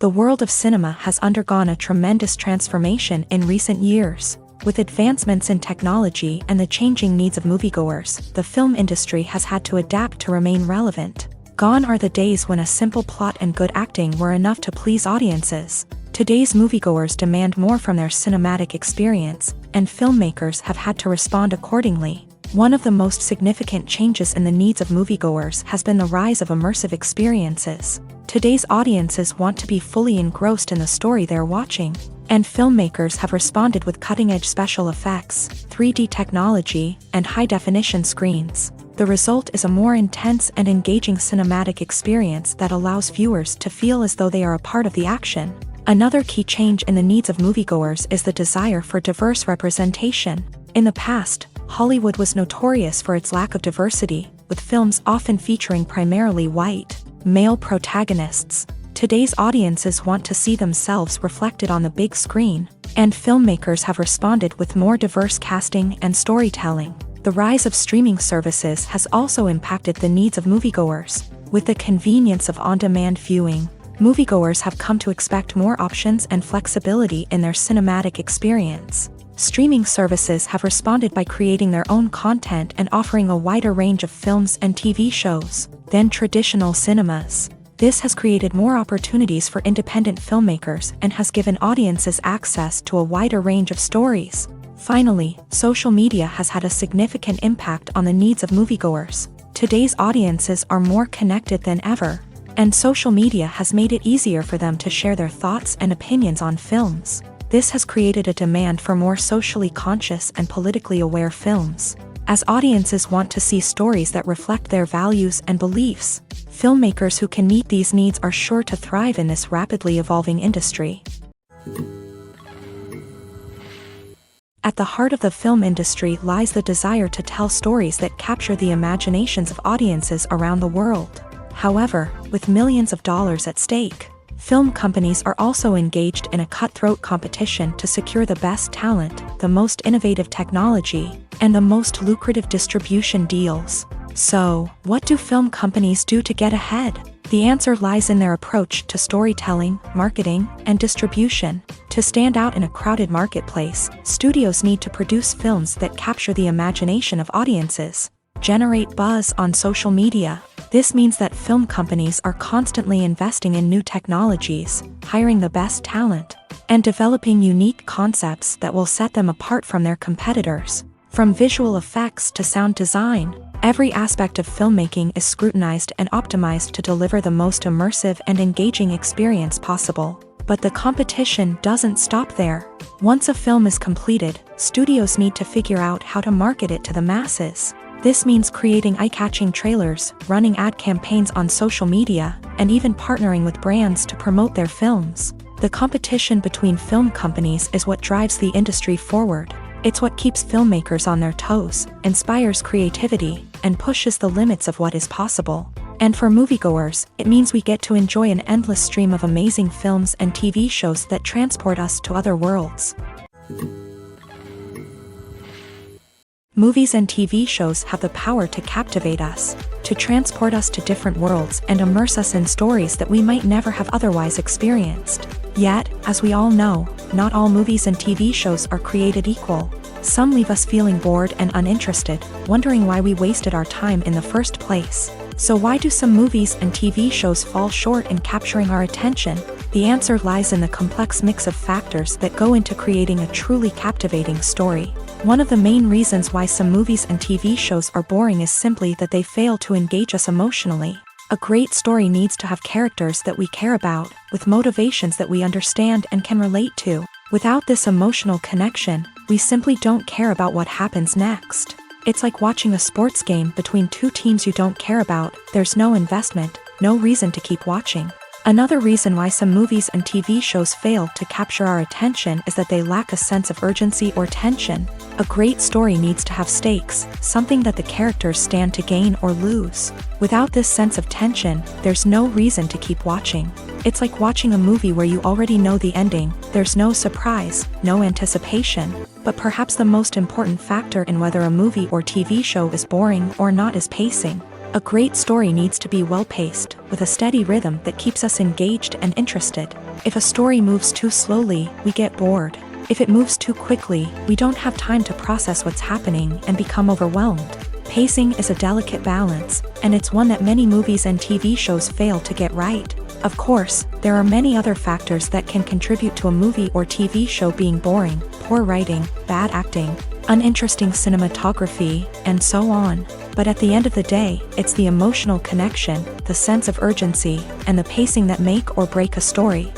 S1: The world of cinema has undergone a tremendous transformation in recent years. With advancements in technology and the changing needs of moviegoers, the film industry has had to adapt to remain relevant. Gone are the days when a simple plot and good acting were enough to please audiences. Today's moviegoers demand more from their cinematic experience, and filmmakers have had to respond accordingly. One of the most significant changes in the needs of moviegoers has been the rise of immersive experiences. Today's audiences want to be fully engrossed in the story they're watching, and filmmakers have responded with cutting-edge special effects, 3D technology, and high-definition screens. The result is a more intense and engaging cinematic experience that allows viewers to feel as though they are a part of the action. Another key change in the needs of moviegoers is the desire for diverse representation. In the past, Hollywood was notorious for its lack of diversity, with films often featuring primarily white, male protagonists. Today's audiences want to see themselves reflected on the big screen, and filmmakers have responded with more diverse casting and storytelling. The rise of streaming services has also impacted the needs of moviegoers. With the convenience of on-demand viewing, moviegoers have come to expect more options and flexibility in their cinematic experience. Streaming services have responded by creating their own content and offering a wider range of films and TV shows than traditional cinemas. This has created more opportunities for independent filmmakers and has given audiences access to a wider range of stories. Finally, social media has had a significant impact on the needs of moviegoers. Today's audiences are more connected than ever, and social media has made it easier for them to share their thoughts and opinions on films. This has created a demand for more socially conscious and politically aware films. As audiences want to see stories that reflect their values and beliefs, filmmakers who can meet these needs are sure to thrive in this rapidly evolving industry. At the heart of the film industry lies the desire to tell stories that capture the imaginations of audiences around the world. However, with millions of dollars at stake, film companies are also engaged in a cutthroat competition to secure the best talent, the most innovative technology, and the most lucrative distribution deals. So, what do film companies do to get ahead? The answer lies in their approach to storytelling, marketing, and distribution. To stand out in a crowded marketplace, studios need to produce films that capture the imagination of audiences, generate buzz on social media. This means that film companies are constantly investing in new technologies, hiring the best talent, and developing unique concepts that will set them apart from their competitors. From visual effects to sound design, every aspect of filmmaking is scrutinized and optimized to deliver the most immersive and engaging experience possible. But the competition doesn't stop there. Once a film is completed, studios need to figure out how to market it to the masses. This means creating eye-catching trailers, running ad campaigns on social media, and even partnering with brands to promote their films. The competition between film companies is what drives the industry forward. It's what keeps filmmakers on their toes, inspires creativity, and pushes the limits of what is possible. And for moviegoers, it means we get to enjoy an endless stream of amazing films and TV shows that transport us to other worlds. Movies and TV shows have the power to captivate us, to transport us to different worlds and immerse us in stories that we might never have otherwise experienced. Yet, as we all know, not all movies and TV shows are created equal. Some leave us feeling bored and uninterested, wondering why we wasted our time in the first place. So why do some movies and TV shows fall short in capturing our attention? The answer lies in the complex mix of factors that go into creating a truly captivating story. One of the main reasons why some movies and TV shows are boring is simply that they fail to engage us emotionally. A great story needs to have characters that we care about, with motivations that we understand and can relate to. Without this emotional connection, we simply don't care about what happens next. It's like watching a sports game between two teams you don't care about. There's no investment, no reason to keep watching. Another reason why some movies and TV shows fail to capture our attention is that they lack a sense of urgency or tension. A great story needs to have stakes, something that the characters stand to gain or lose. Without this sense of tension, there's no reason to keep watching. It's like watching a movie where you already know the ending. There's no surprise, no anticipation. But perhaps the most important factor in whether a movie or TV show is boring or not is pacing. A great story needs to be well-paced, with a steady rhythm that keeps us engaged and interested. If a story moves too slowly, we get bored. If it moves too quickly, we don't have time to process what's happening and become overwhelmed. Pacing is a delicate balance, and it's one that many movies and TV shows fail to get right. Of course, there are many other factors that can contribute to a movie or TV show being boring: poor writing, bad acting, uninteresting cinematography, and so on. But at the end of the day, it's the emotional connection, the sense of urgency, and the pacing that make or break a story.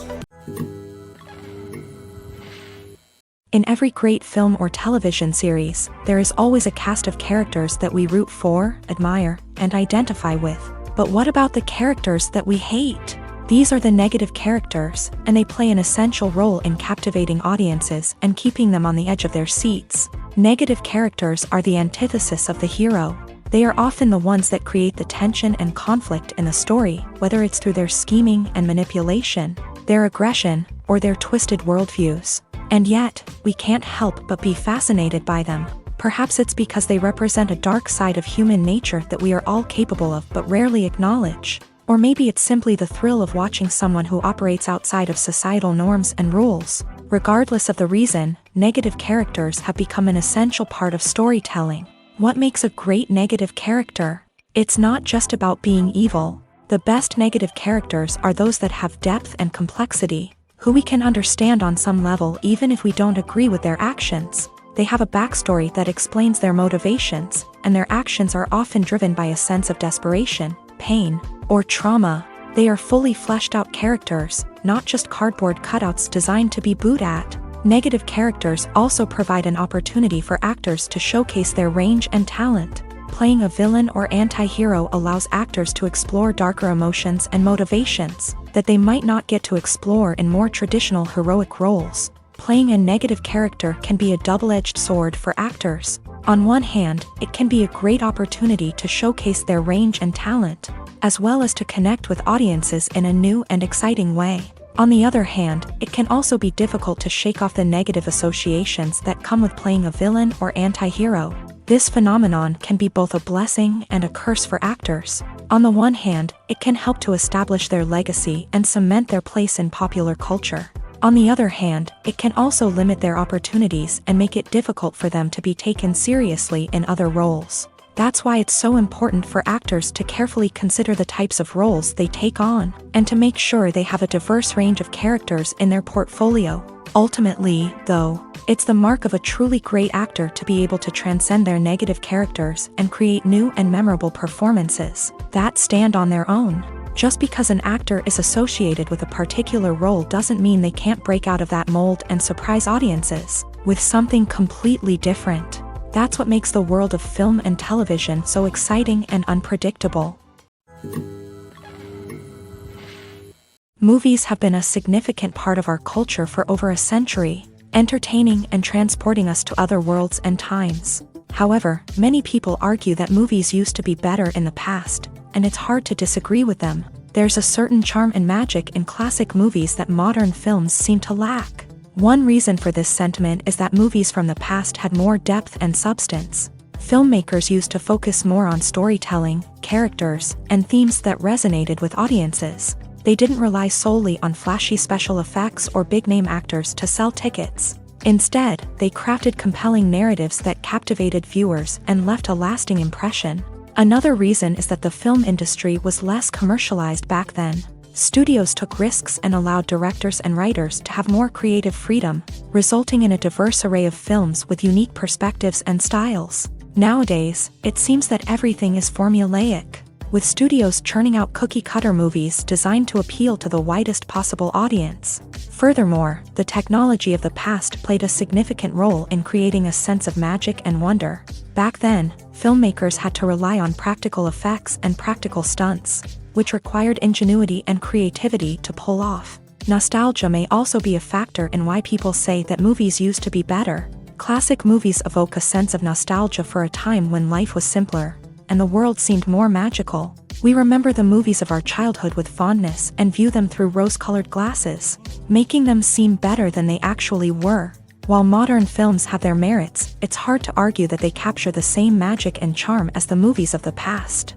S1: In every great film or television series, there is always a cast of characters that we root for, admire, and identify with. But what about the characters that we hate? These are the negative characters, and they play an essential role in captivating audiences and keeping them on the edge of their seats. Negative characters are the antithesis of the hero. They are often the ones that create the tension and conflict in the story, whether it's through their scheming and manipulation, their aggression, or their twisted worldviews. And yet, we can't help but be fascinated by them. Perhaps it's because they represent a dark side of human nature that we are all capable of but rarely acknowledge. Or maybe it's simply the thrill of watching someone who operates outside of societal norms and rules. Regardless of the reason, negative characters have become an essential part of storytelling. What makes a great negative character? It's not just about being evil. The best negative characters are those that have depth and complexity, who we can understand on some level even if we don't agree with their actions. They have a backstory that explains their motivations, and their actions are often driven by a sense of desperation, pain, or trauma. They are fully fleshed out characters, not just cardboard cutouts designed to be booed at. Negative characters also provide an opportunity for actors to showcase their range and talent. Playing a villain or anti-hero allows actors to explore darker emotions and motivations that they might not get to explore in more traditional heroic roles. Playing a negative character can be a double-edged sword for actors. On one hand, it can be a great opportunity to showcase their range and talent, as well as to connect with audiences in a new and exciting way. On the other hand, it can also be difficult to shake off the negative associations that come with playing a villain or anti-hero. This phenomenon can be both a blessing and a curse for actors. On the one hand, it can help to establish their legacy and cement their place in popular culture. On the other hand, it can also limit their opportunities and make it difficult for them to be taken seriously in other roles. That's why it's so important for actors to carefully consider the types of roles they take on, and to make sure they have a diverse range of characters in their portfolio. Ultimately, though, it's the mark of a truly great actor to be able to transcend their negative characters and create new and memorable performances that stand on their own. Just because an actor is associated with a particular role doesn't mean they can't break out of that mold and surprise audiences with something completely different. That's what makes the world of film and television so exciting and unpredictable. Movies have been a significant part of our culture for over a century, entertaining and transporting us to other worlds and times. However, many people argue that movies used to be better in the past, and it's hard to disagree with them. There's a certain charm and magic in classic movies that modern films seem to lack. One reason for this sentiment is that movies from the past had more depth and substance. Filmmakers used to focus more on storytelling, characters, and themes that resonated with audiences. They didn't rely solely on flashy special effects or big-name actors to sell tickets. Instead, they crafted compelling narratives that captivated viewers and left a lasting impression. Another reason is that the film industry was less commercialized back then. Studios took risks and allowed directors and writers to have more creative freedom, resulting in a diverse array of films with unique perspectives and styles. Nowadays, it seems that everything is formulaic, with studios churning out cookie-cutter movies designed to appeal to the widest possible audience. Furthermore, the technology of the past played a significant role in creating a sense of magic and wonder. Back then, filmmakers had to rely on practical effects and practical stunts, which required ingenuity and creativity to pull off. Nostalgia may also be a factor in why people say that movies used to be better. Classic movies evoke a sense of nostalgia for a time when life was simpler, and the world seemed more magical. We remember the movies of our childhood with fondness and view them through rose-colored glasses, making them seem better than they actually were. While modern films have their merits, it's hard to argue that they capture the same magic and charm as the movies of the past.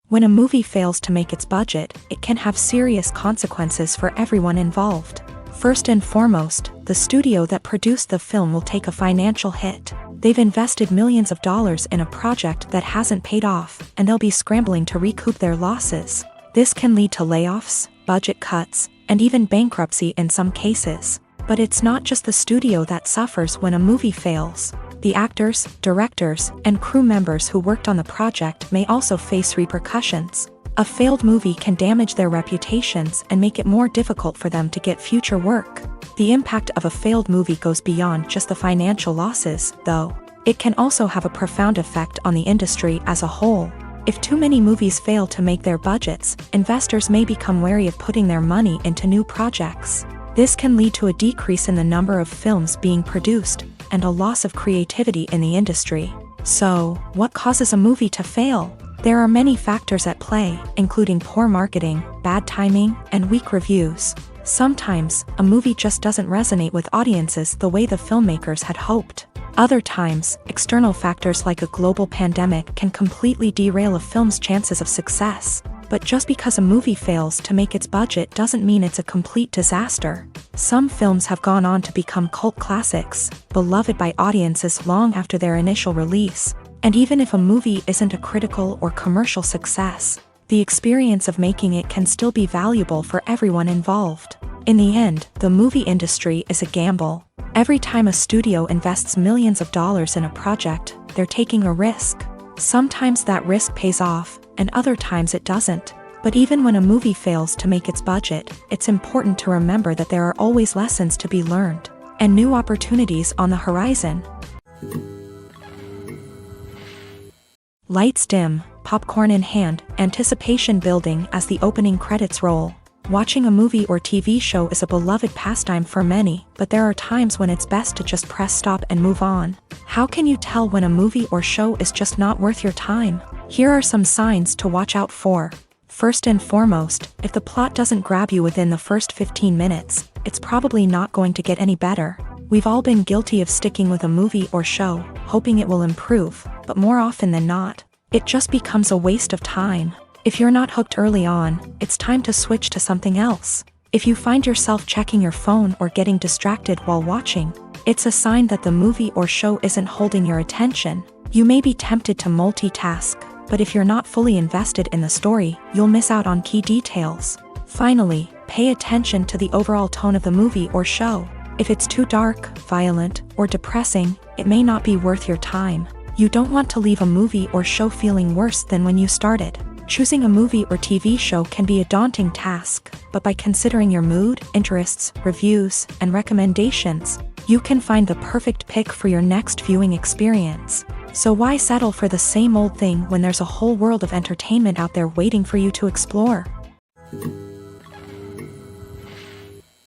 S1: When a movie fails to make its budget, it can have serious consequences for everyone involved. First and foremost, the studio that produced the film will take a financial hit. They've invested millions of dollars in a project that hasn't paid off, and they'll be scrambling to recoup their losses. This can lead to layoffs, budget cuts, and even bankruptcy in some cases. But it's not just the studio that suffers when a movie fails. The actors, directors, and crew members who worked on the project may also face repercussions. A failed movie can damage their reputations and make it more difficult for them to get future work. The impact of a failed movie goes beyond just the financial losses, though. It can also have a profound effect on the industry as a whole. If too many movies fail to make their budgets, investors may become wary of putting their money into new projects. This can lead to a decrease in the number of films being produced, and a loss of creativity in the industry. So, what causes a movie to fail? There are many factors at play, including poor marketing, bad timing, and weak reviews. Sometimes, a movie just doesn't resonate with audiences the way the filmmakers had hoped. Other times, external factors like a global pandemic can completely derail a film's chances of success. But just because a movie fails to make its budget doesn't mean it's a complete disaster. Some films have gone on to become cult classics, beloved by audiences long after their initial release. And even if a movie isn't a critical or commercial success, the experience of making it can still be valuable for everyone involved. In the end, the movie industry is a gamble. Every time a studio invests millions of dollars in a project, they're taking a risk. Sometimes that risk pays off, and other times it doesn't. But even when a movie fails to make its budget, it's important to remember that there are always lessons to be learned, and new opportunities on the horizon. Lights dim, popcorn in hand, anticipation building as the opening credits roll. Watching a movie or TV show is a beloved pastime for many, but there are times when it's best to just press stop and move on. How can you tell when a movie or show is just not worth your time? Here are some signs to watch out for. First and foremost, if the plot doesn't grab you within the first 15 minutes, it's probably not going to get any better. We've all been guilty of sticking with a movie or show, hoping it will improve, but more often than not, it just becomes a waste of time. If you're not hooked early on, it's time to switch to something else. If you find yourself checking your phone or getting distracted while watching, it's a sign that the movie or show isn't holding your attention. You may be tempted to multitask, but if you're not fully invested in the story, you'll miss out on key details. Finally, pay attention to the overall tone of the movie or show. If it's too dark, violent, or depressing, it may not be worth your time. You don't want to leave a movie or show feeling worse than when you started. Choosing a movie or TV show can be a daunting task, but by considering your mood, interests, reviews, and recommendations, you can find the perfect pick for your next viewing experience. So why settle for the same old thing when there's a whole world of entertainment out there waiting for you to explore?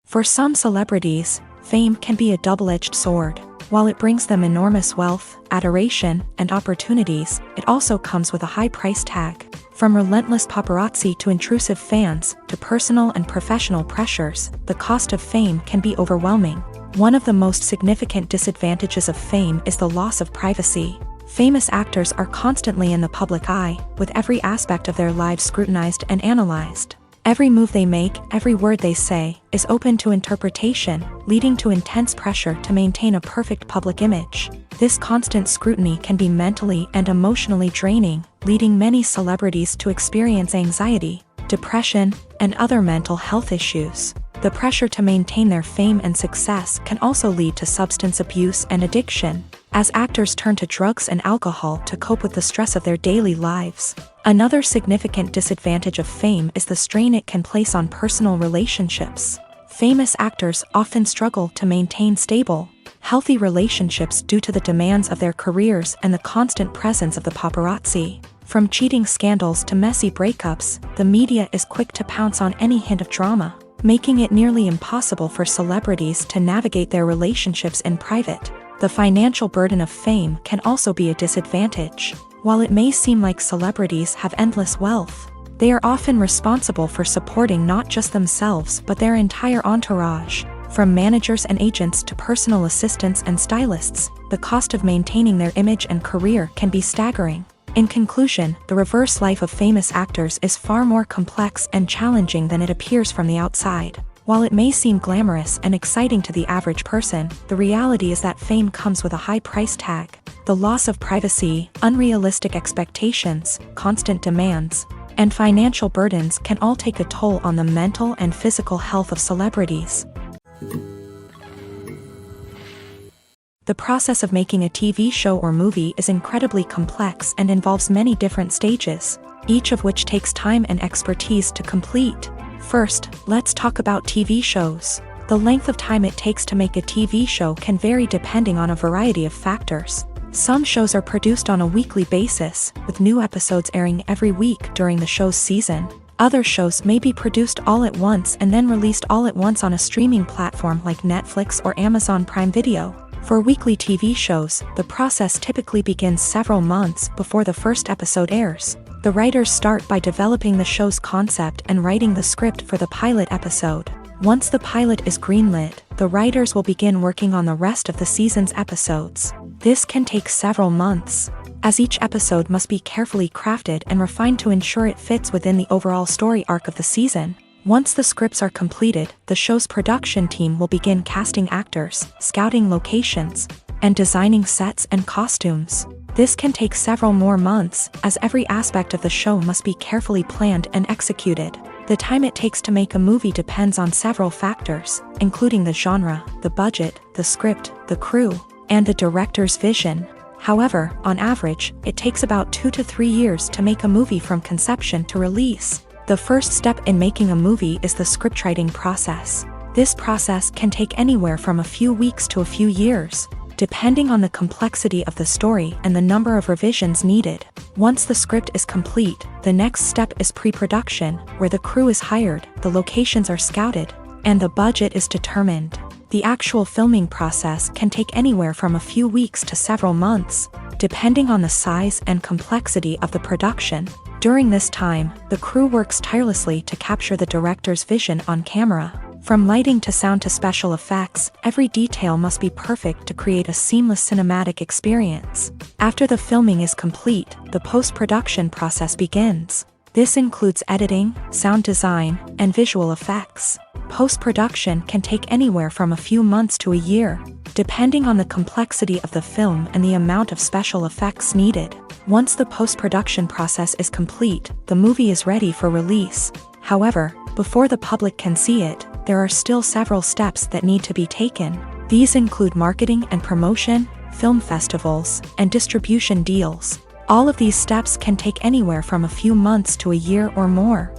S1: For some celebrities, fame can be a double-edged sword. While it brings them enormous wealth, adoration, and opportunities, it also comes with a high price tag. From relentless paparazzi to intrusive fans, to personal and professional pressures, the cost of fame can be overwhelming. One of the most significant disadvantages of fame is the loss of privacy. Famous actors are constantly in the public eye, with every aspect of their lives scrutinized and analyzed. Every move they make, every word they say, is open to interpretation, leading to intense pressure to maintain a perfect public image. This constant scrutiny can be mentally and emotionally draining, leading many celebrities to experience anxiety, depression, and other mental health issues. The pressure to maintain their fame and success can also lead to substance abuse and addiction, as actors turn to drugs and alcohol to cope with the stress of their daily lives. Another significant disadvantage of fame is the strain it can place on personal relationships. Famous actors often struggle to maintain stable, healthy relationships due to the demands of their careers and the constant presence of the paparazzi. From cheating scandals to messy breakups, the media is quick to pounce on any hint of drama, making it nearly impossible for celebrities to navigate their relationships in private. The financial burden of fame can also be a disadvantage. While it may seem like celebrities have endless wealth, they are often responsible for supporting not just themselves but their entire entourage. From managers and agents to personal assistants and stylists, the cost of maintaining their image and career can be staggering. In conclusion, the reverse life of famous actors is far more complex and challenging than it appears from the outside. While it may seem glamorous and exciting to the average person, the reality is that fame comes with a high price tag. The loss of privacy, unrealistic expectations, constant demands, and financial burdens can all take a toll on the mental and physical health of celebrities. The process of making a TV show or movie is incredibly complex and involves many different stages, each of which takes time and expertise to complete. First, let's talk about TV shows. The length of time it takes to make a TV show can vary depending on a variety of factors. Some shows are produced on a weekly basis, with new episodes airing every week during the show's season. Other shows may be produced all at once and then released all at once on a streaming platform like Netflix or Amazon Prime Video. For weekly TV shows, the process typically begins several months before the first episode airs. The writers start by developing the show's concept and writing the script for the pilot episode. Once the pilot is greenlit, the writers will begin working on the rest of the season's episodes. This can take several months. as each episode must be carefully crafted and refined to ensure it fits within the overall story arc of the season. Once the scripts are completed, the show's production team will begin casting actors, scouting locations, and designing sets and costumes. This can take several more months, as every aspect of the show must be carefully planned and executed. The time it takes to make a movie depends on several factors, including the genre, the budget, the script, the crew, and the director's vision. However, on average, it takes about 2 to 3 years to make a movie from conception to release. The first step in making a movie is the scriptwriting process. This process can take anywhere from a few weeks to a few years, depending on the complexity of the story and the number of revisions needed. Once the script is complete, the next step is pre-production, where the crew is hired, the locations are scouted, and the budget is determined. The actual filming process can take anywhere from a few weeks to several months, depending on the size and complexity of the production. During this time, the crew works tirelessly to capture the director's vision on camera. From lighting to sound to special effects, every detail must be perfect to create a seamless cinematic experience. After the filming is complete, the post-production process begins. This includes editing, sound design, and visual effects. Post-production can take anywhere from a few months to a year, depending on the complexity of the film and the amount of special effects needed. Once the post-production process is complete, the movie is ready for release. However, before the public can see it, there are still several steps that need to be taken. These include marketing and promotion, film festivals, and distribution deals. All of these steps can take anywhere from a few months to a year or more.